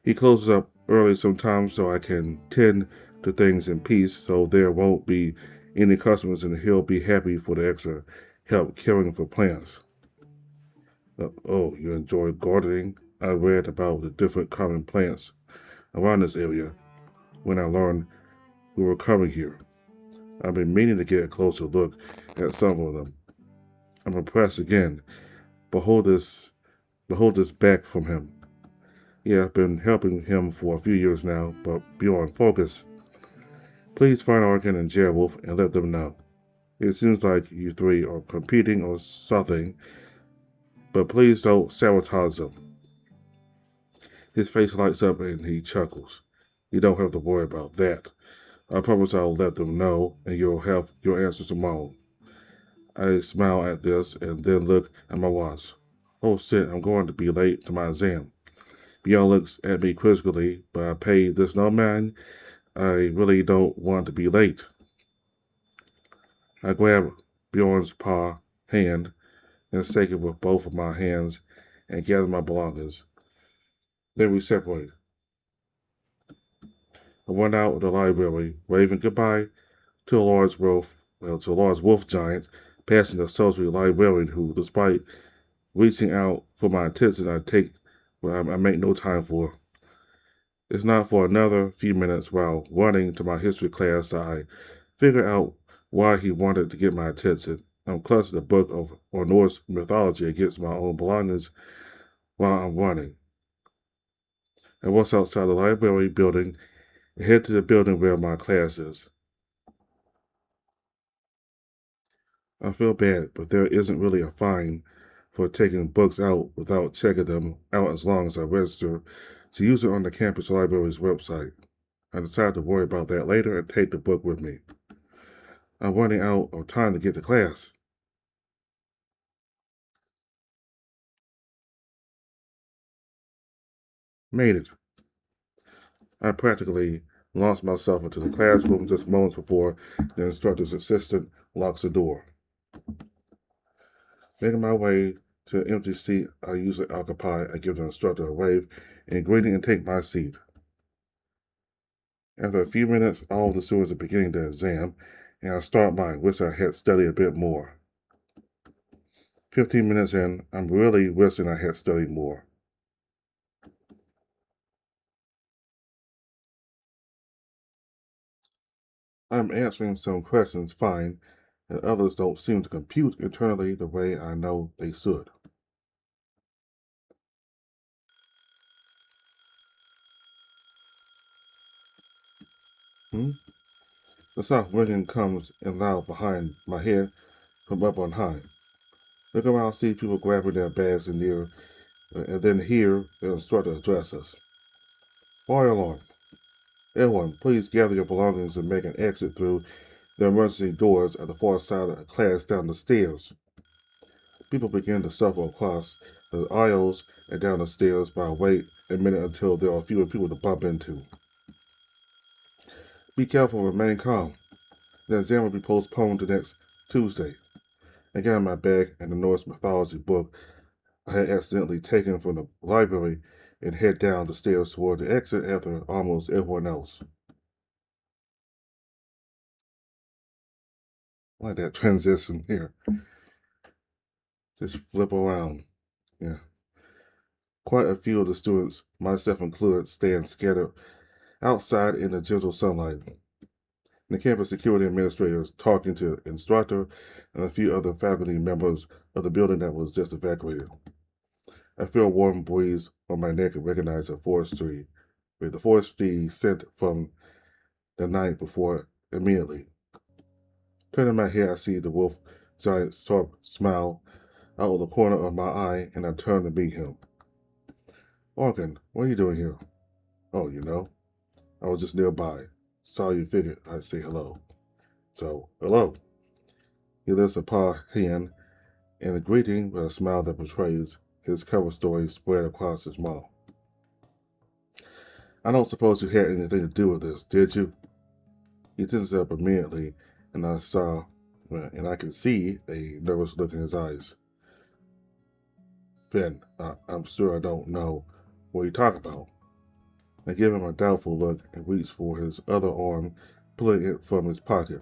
He closes up early sometimes so I can tend to things in peace so there won't be any customers and he'll be happy for the extra help caring for plants. Oh, you enjoy gardening? I read about the different common plants around this area when I learned we were coming here. I've been meaning to get a closer look at some of them. I'm impressed again. Behold this back from him. Yeah, I've been helping him for a few years now, but Bjorn, focus. Please find Arkin and Jerwolf and let them know. It seems like you three are competing or something, but please don't sabotage them. His face lights up and he chuckles. You don't have to worry about that. I promise I'll let them know and you'll have your answers tomorrow. I smile at this and then look at my watch. Oh shit, I'm going to be late to my exam. Bjorn looks at me quizzically, but I pay this no mind. I really don't want to be late. I grab Bjorn's hand and shake it with both of my hands and gather my belongings. Then we separate. I went out of the library, waving goodbye to a large wolf giant, passing the solitary librarian who, despite reaching out for my attention, I make no time for. It's not for another few minutes while running to my history class that I figure out why he wanted to get my attention. I'm clutching a book of Norse mythology against my own belongings while I'm running. I walk outside the library building and head to the building where my class is. I feel bad, but there isn't really a fine for taking books out without checking them out as long as I register to use it on the campus library's website. I decide to worry about that later and take the book with me. I'm running out of time to get to class. Made it. I practically launched myself into the classroom just moments before the instructor's assistant locks the door. Making my way to the empty seat I usually occupy, I give the instructor a wave and greeting and take my seat. After a few minutes, all of the students are beginning their exam, and I start by wish I had studied a bit more. 15 minutes in, I'm really wishing I had studied more. I'm answering some questions fine, and others don't seem to compute internally the way I know they should. Hmm? The soft ringing comes in loud behind my head from up on high. Look around, see people grabbing their bags and near, and then hear the instructor address us. Fire alarm. Everyone, please gather your belongings and make an exit through the emergency doors at the far side of the class down the stairs. People begin to shuffle across the aisles and down the stairs, but I wait a minute until there are fewer people to bump into. Be careful, remain calm. The exam will be postponed to next Tuesday. I got my bag and the Norse mythology book I had accidentally taken from the library and head down the stairs toward the exit after almost everyone else. I like that transition here. Just flip around. Yeah. Quite a few of the students, myself included, stand scattered outside in the gentle sunlight. The campus security administrator is talking to the instructor and a few other faculty members of the building that was just evacuated. I feel a warm breeze on my neck and recognize the forestry scent from the night before immediately. Turning my head, I see the wolf giant sharp smile out of the corner of my eye, and I turn to meet him. Organ, what are you doing here? Oh, I was just nearby. Saw you, figured I'd say hello. So, hello. He lifts a paw hand in a greeting with a smile that betrays his cover story spread across his mouth. I don't suppose you had anything to do with this, did you? He tenses up immediately, and I can see a nervous look in his eyes. Finn, I'm sure I don't know what you're talking about. I give him a doubtful look and reach for his other arm, pulling it from his pocket.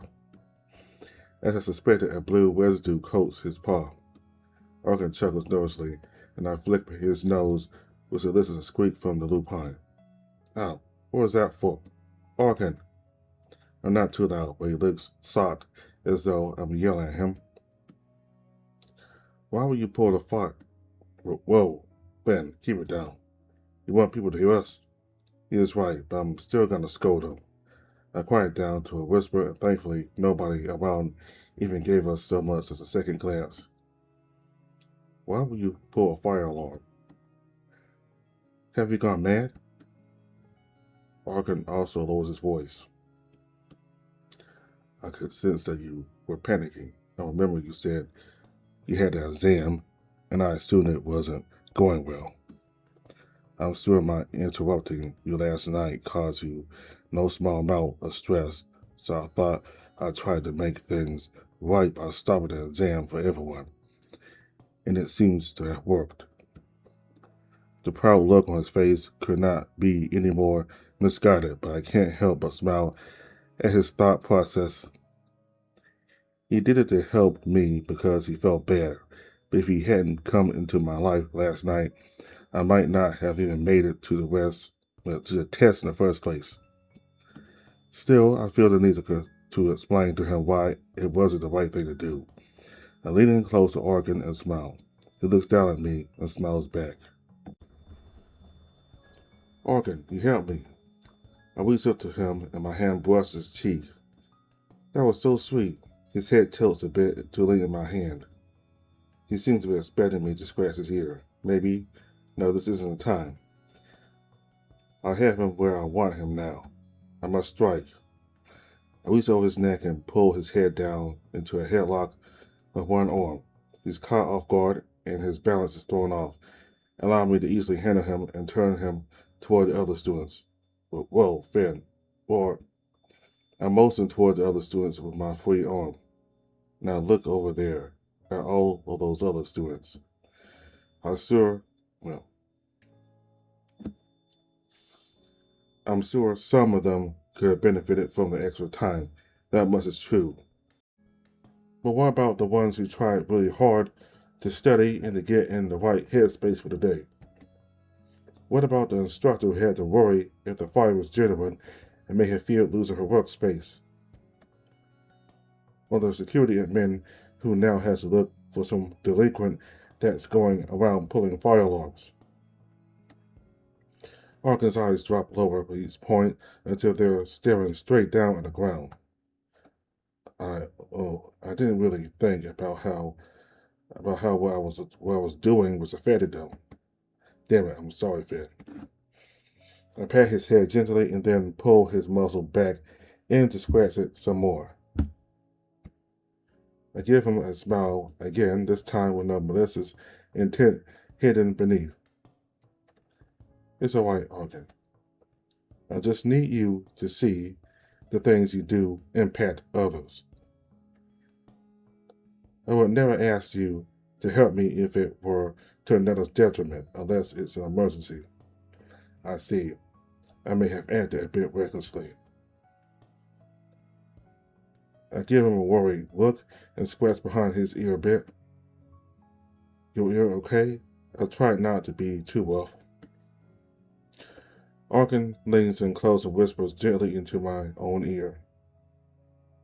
As I suspected, a blue residue coats his paw. Arkin chuckles nervously, and I flick his nose, which elicits a squeak from the lupine. Ow, what was that for? Arkin! I'm not too loud, but he looks socked, as though I'm yelling at him. Why would you pull the fart? Whoa, Ben, keep it down. You want people to hear us? He is right, but I'm still gonna scold him. I quiet down to a whisper, and thankfully nobody around even gave us so much as a second glance. Why would you pull a fire alarm? Have you gone mad? Arkin also lowers his voice. I could sense that you were panicking. I remember you said you had an exam, and I assumed it wasn't going well. I'm sure my interrupting you last night caused you no small amount of stress, so I thought I'd try to make things right by stopping the exam for everyone, and it seems to have worked. The proud look on his face could not be any more misguided, but I can't help but smile at his thought process. He did it to help me because he felt bad, but if he hadn't come into my life last night, I might not have even made it to the test in the first place. Still, I feel the need to explain to him why it wasn't the right thing to do. I lean in close to Arkin and smile. He looks down at me and smiles back. Arkin, you helped me. I reach up to him and my hand brushes his cheek. That was so sweet. His head tilts a bit to lean in my hand. He seems to be expecting me to scratch his ear. Maybe. No, this isn't the time. I have him where I want him now. I must strike. I reach over his neck and pull his head down into a headlock with one arm. He's caught off guard and his balance is thrown off, allowing me to easily handle him and turn him toward the other students. Whoa, Finn. Or I motion toward the other students with my free arm. Now look over there at all of those other students. I'm sure, well, I'm sure some of them could have benefited from the extra time. That much is true. But what about the ones who tried really hard to study and to get in the right headspace for the day? What about the instructor who had to worry if the fire was genuine and made her fear losing her workspace? Or the security admin who now has to look for some delinquent that's going around pulling fire alarms? Arkin's eyes drop lower at each point until they're staring straight down at the ground. I didn't really think about how what I was doing was affected them. Damn it, I'm sorry, Finn. I pat his head gently and then pull his muzzle back in to scratch it some more. I give him a smile again, this time with no malicious intent hidden beneath. It's all right, Arkin. I just need you to see the things you do impact others. I would never ask you to help me if it were to another's detriment, unless it's an emergency. I see. I may have acted a bit recklessly. I give him a worried look and scratch behind his ear a bit. Your ear okay? I tried not to be too rough. Arkin leans in close and whispers gently into my own ear.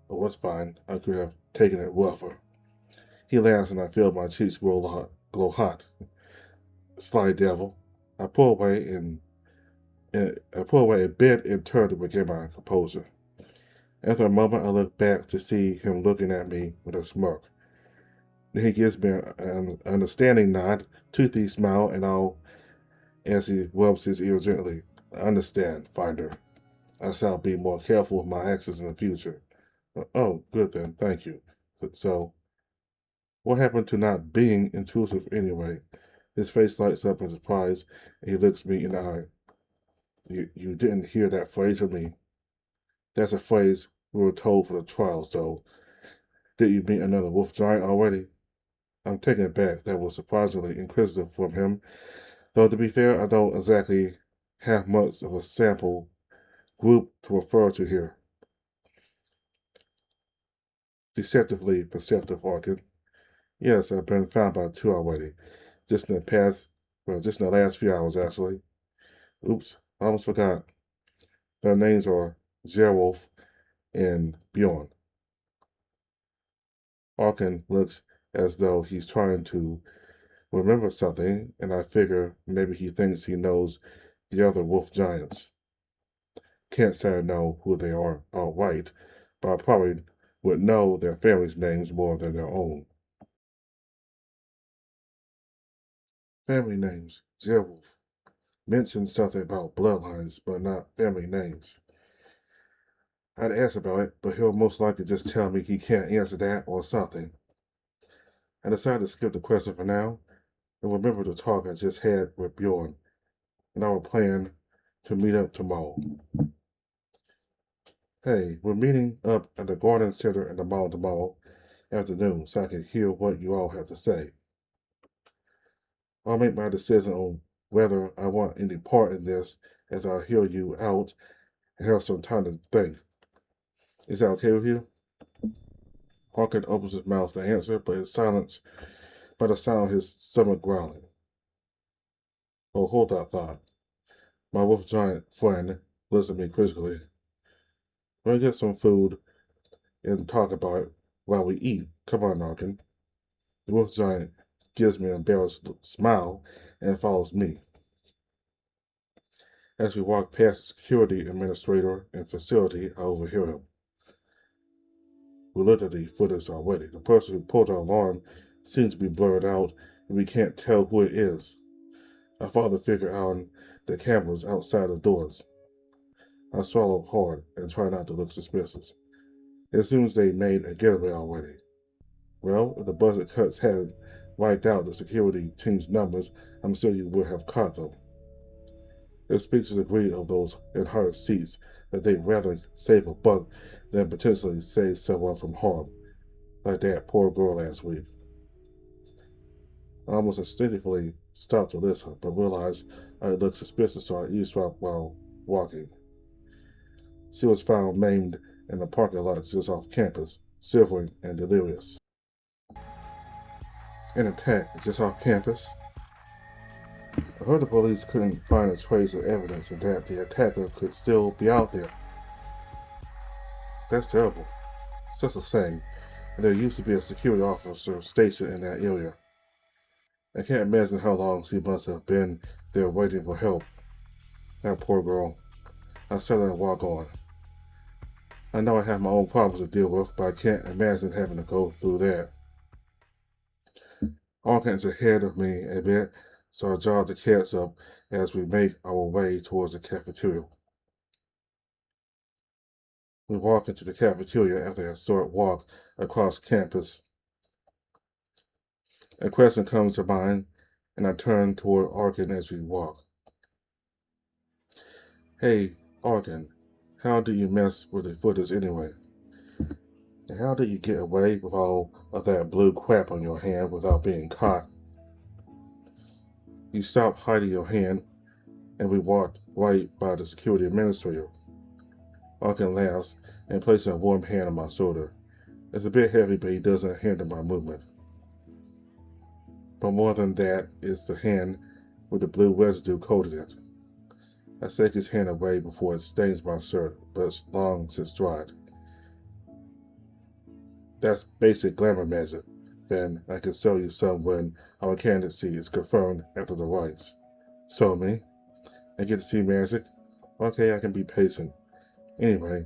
Oh, it's fine. I could have taken it rougher. He laughs and I feel my cheeks glow hot. Sly devil. I pull away a bit and turn to regain my composure. After a moment, I look back to see him looking at me with a smirk. Then he gives me an understanding nod, toothy smile, and all as he rubs his ear gently. I understand, Finder. I shall be more careful with my actions in the future. Oh, good then, thank you. So, what happened to not being intrusive anyway? His face lights up in surprise, and he looks me in the eye. You didn't hear that phrase from me. That's a phrase we were told for the trials, though. Did you meet another wolf giant already? I'm taken aback. That was surprisingly inquisitive from him, though to be fair, I don't exactly have much of a sample group to refer to here. Deceptively perceptive, Arkin. Yes, I've been found by two already. Just in the just in the last few hours, actually. Oops, I almost forgot. Their names are Gerwolf and Bjorn. Arkin looks as though he's trying to remember something, and I figure maybe he thinks he knows the other wolf giants. Can't say I know who they are outright, but I probably would know their families' names more than their own. Family names, Gerwolf. Mentioned something about bloodlines, but not family names. I'd ask about it, but he'll most likely just tell me he can't answer that or something. I decided to skip the question for now and remember the talk I just had with Bjorn and our plan to meet up tomorrow. Hey, we're meeting up at the garden center in the mall tomorrow afternoon so I can hear what you all have to say. I'll make my decision on whether I want any part in this as I hear you out and have some time to think. Is that okay with you? Harkin opens his mouth to answer, but is silenced by the sound of his stomach growling. Oh, hold that thought. My wolf giant friend looks at me quizzically. We're gonna get some food and talk about it while we eat. Come on, Narkin. The wolf giant gives me an embarrassed smile and follows me. As we walk past the security administrator and facility, I overhear him. We looked at the footage already. The person who pulled our alarm seems to be blurred out, and we can't tell who it is. I follow the figure on the cameras outside the doors. I swallow hard and try not to look suspicious. It seems they made a getaway already. Well, if the budget cuts hadn't wiped out the security team's numbers, I'm sure you would have caught them. It speaks to the greed of those in higher seats that they'd rather save a buck than potentially save someone from harm, like that poor girl last week. I almost instinctively stopped to listen, but realized I looked suspicious, so I eavesdropped while walking. She was found maimed in a parking lot just off campus, shivering and delirious. An attack just off campus. I heard the police couldn't find a trace of evidence and that the attacker could still be out there. That's terrible. It's just a saying. And there used to be a security officer stationed in that area. I can't imagine how long she must have been there waiting for help. That poor girl. I sat there and walked on. I know I have my own problems to deal with, but I can't imagine having to go through that. Hawkins ahead of me a bit, so I jogged the cats up as we make our way towards the cafeteria. We walk into the cafeteria after a short walk across campus. A question comes to mind, and I turn toward Arkin as we walk. Hey, Arkin, how do you mess with the footage anyway? And how did you get away with all of that blue crap on your hand without being caught? You stopped hiding your hand, and we walked right by the security administrator. Arkin laughs and places a warm hand on my shoulder. It's a bit heavy, but he doesn't hinder my movement. But more than that is the hand with the blue residue coated in it. I shake his hand away before it stains my shirt, but it's long since dried. That's basic glamour magic. Then I can show you some when our candidacy is confirmed after the rites. Show me. I get to see magic. Okay, I can be patient. Anyway,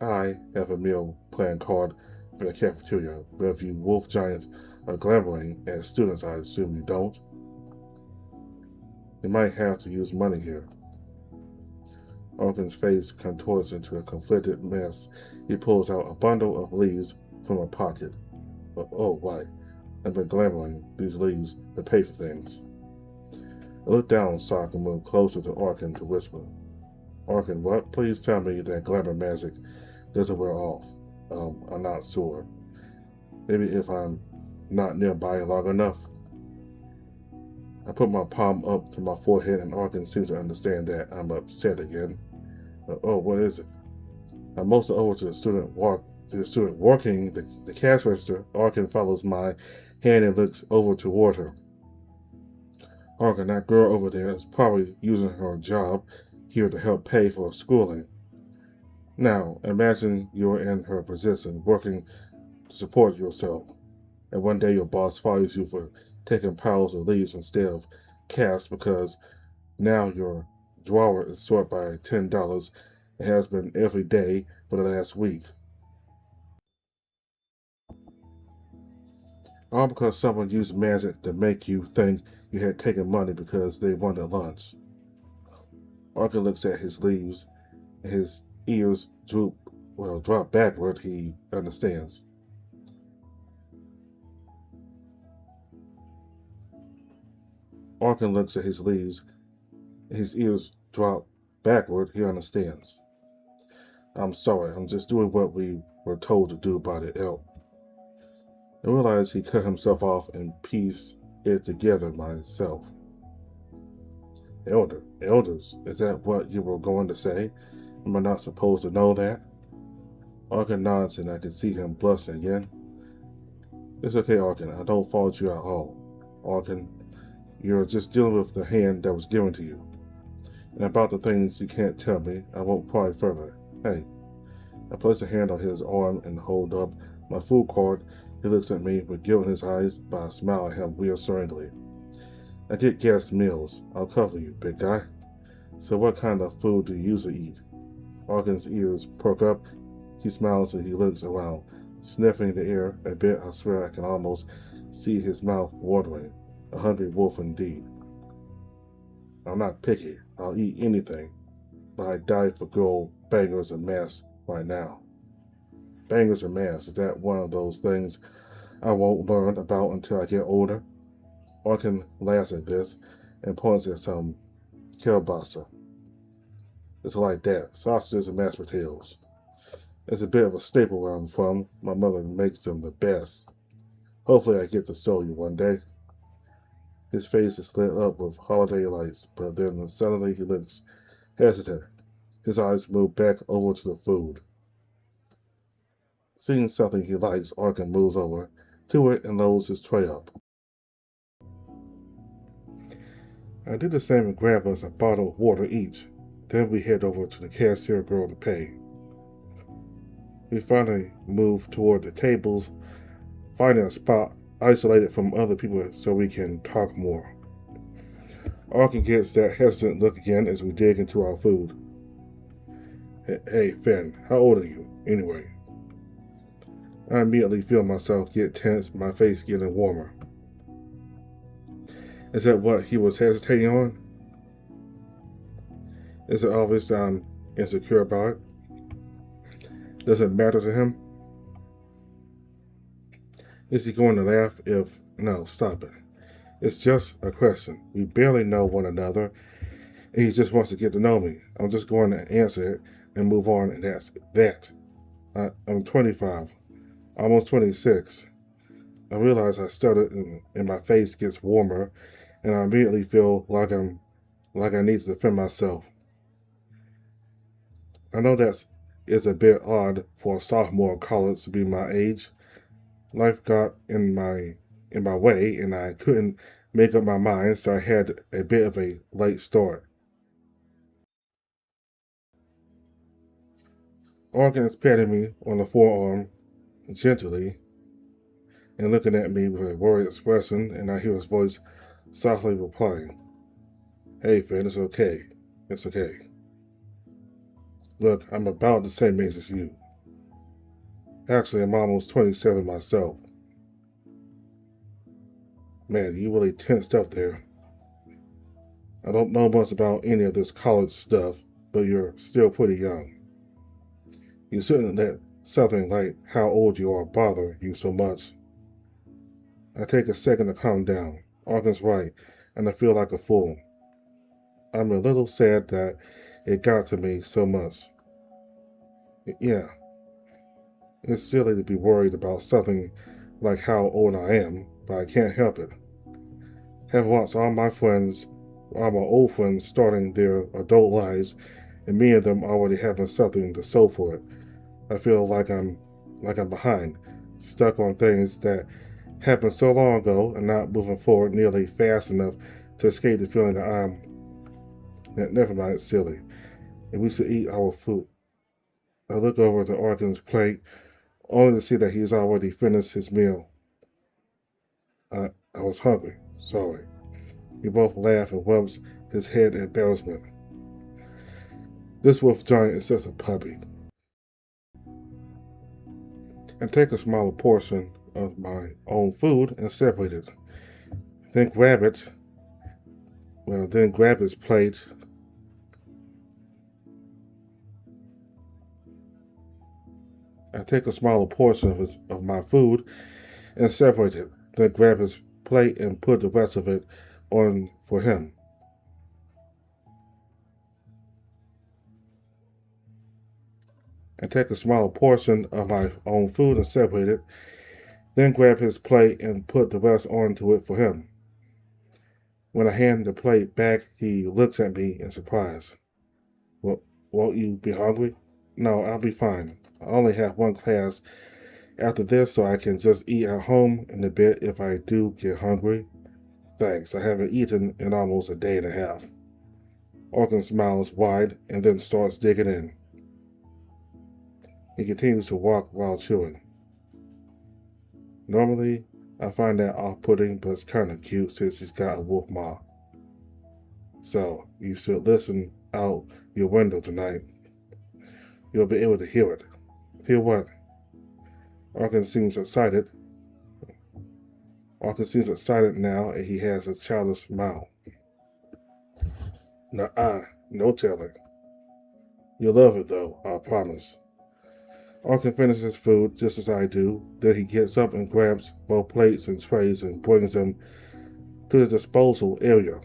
I have a meal plan called for the cafeteria, but if you wolf giants are glamoring as students, I assume you don't. You might have to use money here. Arkin's face contorts into a conflicted mess. He pulls out a bundle of leaves from a pocket. Oh, why? I've been glamoring these leaves to pay for things. I look down so I can move closer to Arkin to whisper. Arkin, what? Please tell me that glamour magic doesn't wear off. I'm not sure. Maybe if I'm not nearby long enough. I put my palm up to my forehead and Arkin seems to understand that I'm upset again. Oh, what is it? I motion over to the student working the cash register. Arkin follows my hand and looks over toward her. Arkin, that girl over there is probably using her job here to help pay for schooling. Now, imagine you're in her position, working to support yourself, and one day your boss fires you for taking piles of leaves instead of cash because now your drawer is short by $10 and has been every day for the last week. All because someone used magic to make you think you had taken money because they wanted lunch. Arkin looks at his leaves, and his ears drop backward. He understands. Arkin looks at his leaves, and his ears drop backward. He understands. I'm sorry, I'm just doing what we were told to do by the elk. I realized he cut himself off and pieced it together myself. Elders, is that what you were going to say? Am I not supposed to know that? Arkin nods and I can see him blushing again. It's okay, Arkin, I don't fault you at all. Arkin, you're just dealing with the hand that was given to you. And about the things you can't tell me, I won't pry further. Hey, I place a hand on his arm and hold up my food card. He looks at me with guilt in his eyes, but I smile at him reassuringly. I get gas meals. I'll cover you, big guy. So what kind of food do you usually eat? Arkin's ears perk up. He smiles and he looks around, sniffing the air a bit. I swear I can almost see his mouth watering. A hungry wolf indeed. I'm not picky. I'll eat anything. But I die for gold, bangers, and mass right now. Bangers and mass, is that one of those things I won't learn about until I get older? Arkin laughs at this and points at some kielbasa. It's like that, sausages and mashed potatoes. It's a bit of a staple where I'm from. My mother makes them the best. Hopefully I get to show you one day. His face is lit up with holiday lights, but then suddenly he looks hesitant. His eyes move back over to the food. Seeing something he likes, Arkin moves over to it and loads his tray up. I did the same and grabbed us a bottle of water each. Then we head over to the cashier girl to pay. We finally moved toward the tables, finding a spot isolated from other people so we can talk more. Arkin gets that hesitant look again as we dig into our food. Hey, Finn, how old are you, anyway? I immediately feel myself get tense, my face getting warmer. Is that what he was hesitating on? Is it obvious that I'm insecure about it? Does it matter to him? Is he going to laugh if... No, stop it. It's just a question. We barely know one another, and he just wants to get to know me. I'm just going to answer it and move on, and that's that. I'm 25, almost 26. I realize I stuttered, and my face gets warmer, and I immediately feel like I need to defend myself. I know that is a bit odd for a sophomore in college to be my age. Life got in my way, and I couldn't make up my mind, so I had a bit of a late start. Organ is patting me on the forearm gently and looking at me with a worried expression, and I hear his voice softly replying, "Hey, Finn, it's okay. It's okay. Look, I'm about the same age as you. Actually, I'm almost 27 myself. Man, you really tensed up there. I don't know much about any of this college stuff, but you're still pretty young. You shouldn't let something like how old you are bother you so much." I take a second to calm down. Arkin's right, and I feel like a fool. I'm a little sad that it got to me so much. Yeah, it's silly to be worried about something like how old I am, but I can't help it. Have watched all my old friends starting their adult lives, and me and them already having something to show for it. I feel like I'm behind, stuck on things that happened so long ago and not moving forward nearly fast enough to escape the feeling that never mind, it's silly, and we should eat our food. I look over to Arkin's plate, only to see that he's already finished his meal. I was hungry, sorry. We both laugh and rubs his head in embarrassment. This wolf giant is just a puppy. And take a smaller portion of my own food and separate it. Then grab it. Then grab his plate. I take a smaller portion of my food and separate it. Then grab his plate and put the rest of it on for him. And take a smaller portion of my own food and separate it. Then grab his plate and put the rest onto it for him. When I hand the plate back, he looks at me in surprise. Well, won't you be hungry? No, I'll be fine. I only have one class after this, so I can just eat at home in a bit if I do get hungry. Thanks, I haven't eaten in almost a day and a half. Orkin smiles wide and then starts digging in. He continues to walk while chewing. Normally, I find that off-putting, but it's kind of cute since he's got a wolf maw. So, you should listen out your window tonight. You'll be able to hear it. Hear what? Arkin seems excited. Arkin seems excited now, and he has a childish smile. No telling. You'll love it though, I promise. Arkin finishes food just as I do. Then he gets up and grabs both plates and trays and brings them to the disposal area.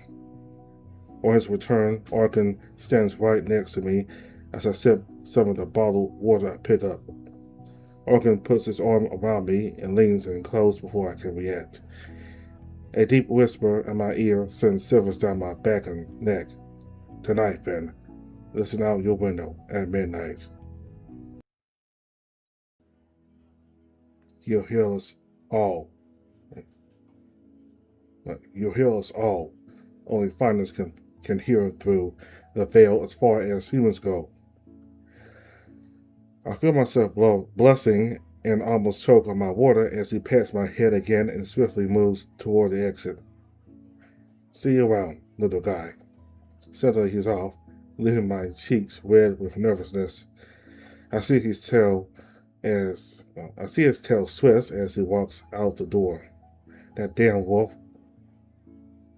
On his return, Arkin stands right next to me as I sip some of the bottled water I pick up. Arkin puts his arm around me and leans in close before I can react. A deep whisper in my ear sends shivers down my back and neck. Tonight, Finn, listen out your window at midnight. He'll heal us all. You'll heal us all. only finders can hear through the veil as far as humans go. I feel myself blushing and almost choke on my water as he pats my head again and swiftly moves toward the exit. See you around, little guy. Suddenly he's off, leaving my cheeks red with nervousness. I see his tail I see his tail twist as he walks out the door. That damn wolf.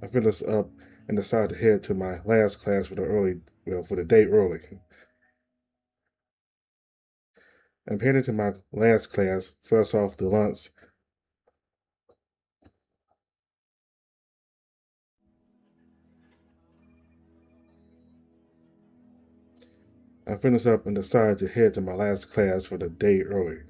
I finish up and decide to head to my last class for the day early. I'm heading to my last class, fresh off the lunch. I finish up and decide to head to my last class for the day early.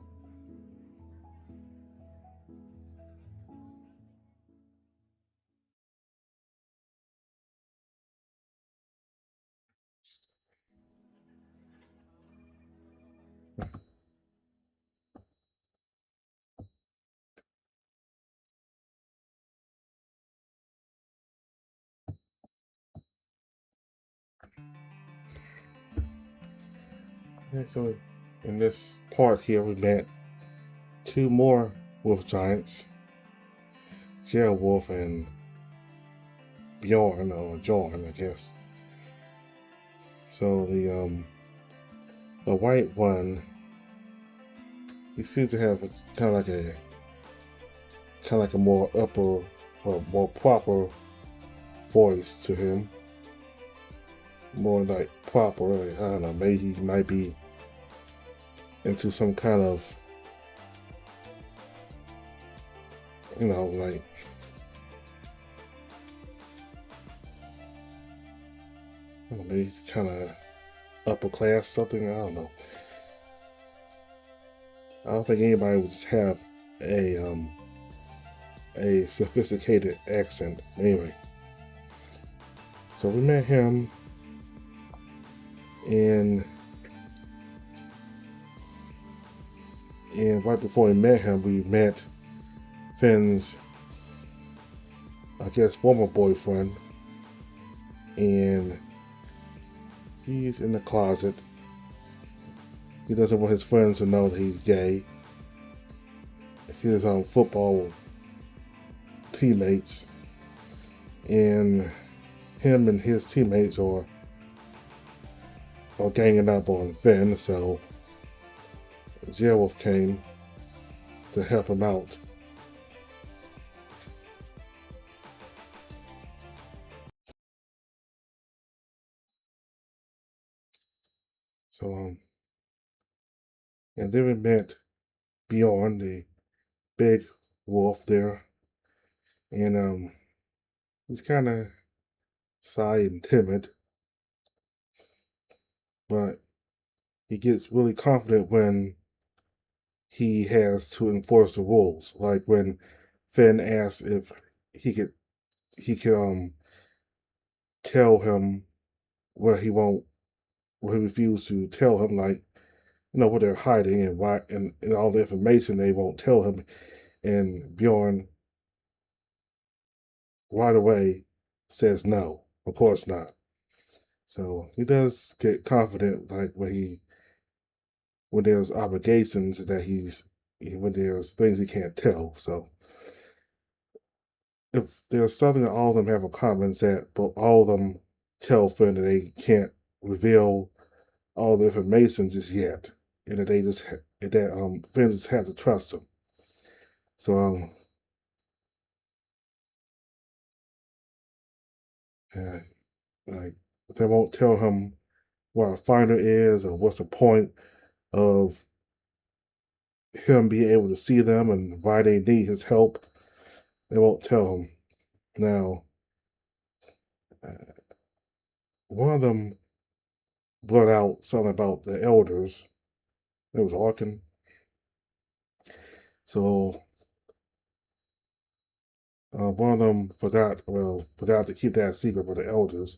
And so in this part here, we met two more wolf giants, Wolf and Bjorn, or Jorn, I guess. So the white one, he seems to have a kind of like a more upper or more proper voice to him, more like proper. Like, I don't know, maybe he might be into some kind of, like I don't know, maybe he's kind of upper class something. I don't know. I don't think anybody would just have a sophisticated accent. Anyway, so we met him in and right before we met him, we met Finn's, I guess, former boyfriend, and he's in the closet. He doesn't want his friends to know that he's gay. His football teammates and him and his teammates are ganging up on Finn, so Wolf came to help him out. So and then we met Bjorn, the big wolf there, and he's kind of shy and timid, but he gets really confident when he has to enforce the rules. Like when Finn asks if he could tell him where he refused to tell him, like, what they're hiding and why, and all the information they won't tell him. And Bjorn right away says no, of course not. So he does get confident, like when there's obligations that when there's things he can't tell. So if there's something that all of them have in common, is that but all of them tell Finn that they can't reveal all the information just yet, and that Finn just has to trust them. So uh, like they won't tell him what a finder is or what's the point of him being able to see them and why they need his help. They won't tell him. Now, uh, one of them blurt out something about the elders. It was Arkin. So one of them forgot to keep that secret for the elders.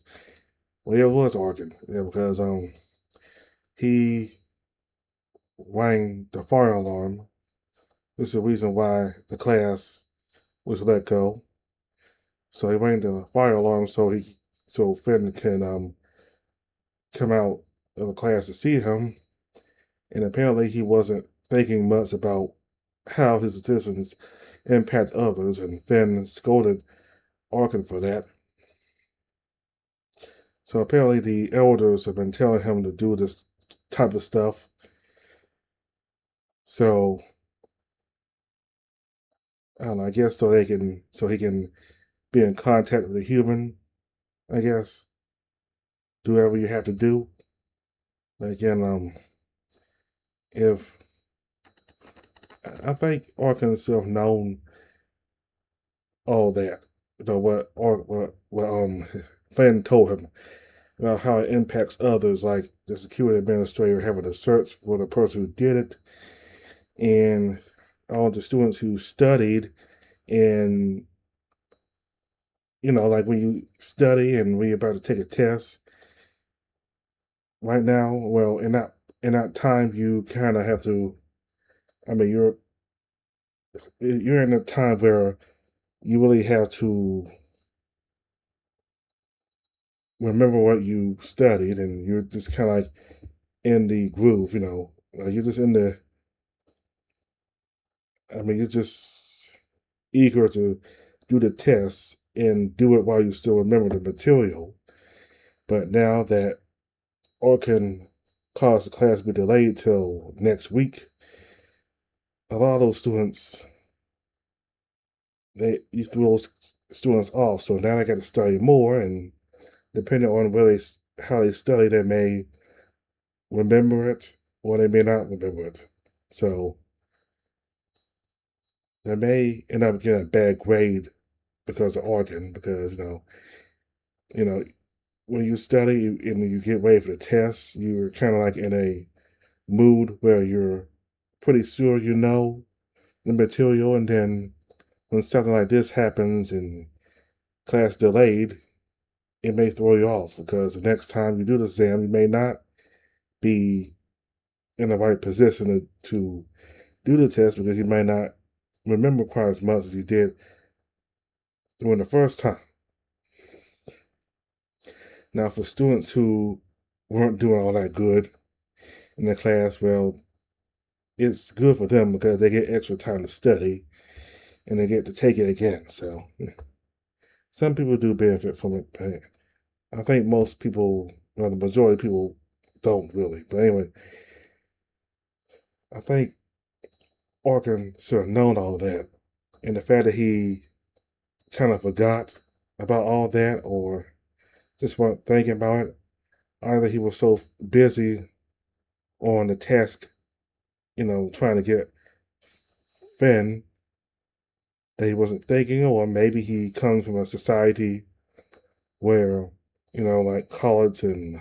Well, yeah, it was Arkin. Yeah, because he rang the fire alarm. This is the reason why the class was let go. So he rang the fire alarm so Finn can come out of the class to see him. And apparently he wasn't thinking much about how his decisions impact others, and Finn scolded Arkin for that. So apparently the elders have been telling him to do this type of stuff. So I don't know, I guess so he can be in contact with a human, I guess. Do whatever you have to do. Again, if I think Arkin himself known all that. You know what Finn told him about how it impacts others, like the security administrator having to search for the person who did it, and all the students who studied. And like when you study and when you're about to take a test right now, well, in that time, you kind of have to. I mean, you're in a time where you really have to remember what you studied, and you're just kind of like in the groove, you're just in the. I mean, you're just eager to do the test and do it while you still remember the material. But now that all can cause the class to be delayed till next week, a lot of those students you threw those students off. So now they got to study more, and depending on how they study, they may remember it or they may not remember it. So they may end up getting a bad grade because of organ, because you know when you study and you get ready for the test, you're kind of like in a mood where you're pretty sure you know the material, and then when something like this happens and class delayed, it may throw you off because the next time you do the exam, you may not be in the right position to do the test because you might not remember quite as much as you did during the first time. Now, for students who weren't doing all that good in the class, well, it's good for them because they get extra time to study and they get to take it again. So, some people do benefit from it, but I think most people, well, the majority of people don't really. But anyway, I think Orkin should have known all that. And the fact that he kind of forgot about all that or just wasn't thinking about it, either he was so busy on the task, trying to get Finn that he wasn't thinking, or maybe he comes from a society where, like college and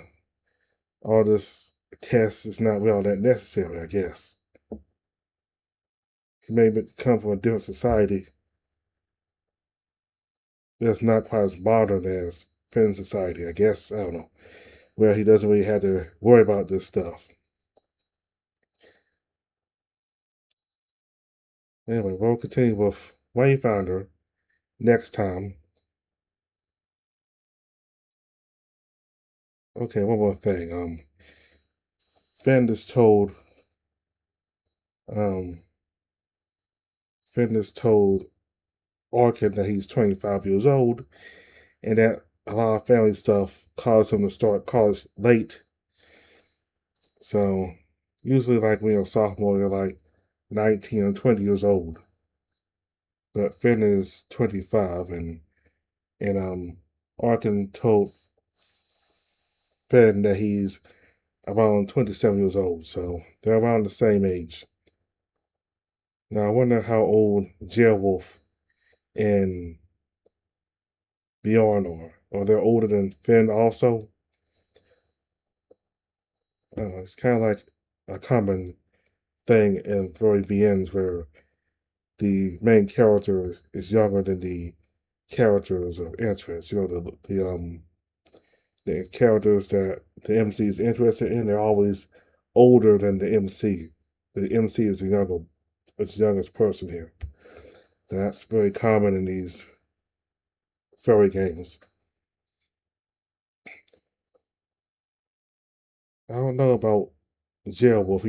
all this tests is not really all that necessary, I guess. He may come from a different society that's not quite as modern as Finn's society, I guess. I don't know. Where he doesn't really have to worry about this stuff. Anyway, we'll continue with Wayfinder next time. Okay, one more thing. Finn is told um Finn is told Arkin that he's 25 years old and that a lot of family stuff caused him to start college late. So usually like when you're a sophomore, you're like 19 or 20 years old. But Finn is 25, and Arkin told Finn that he's around 27 years old, so they're around the same age. Now I wonder how old Wolf and Bjorn are. Are they older than Finn also? It's kind of like a common thing in Roy VNs where the main character is younger than the characters of interest. The characters that the MC is interested in, they're always older than the MC. The MC is the youngest person here. That's very common in these furry games. I don't know about Jailwolf.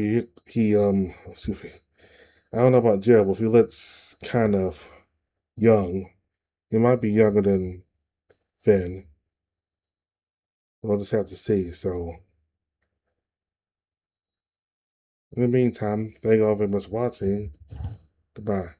Excuse me. I don't know about Jailwolf. He looks kind of young. He might be younger than Finn. We'll just have to see. So, in the meantime, thank you all very much for watching. Goodbye.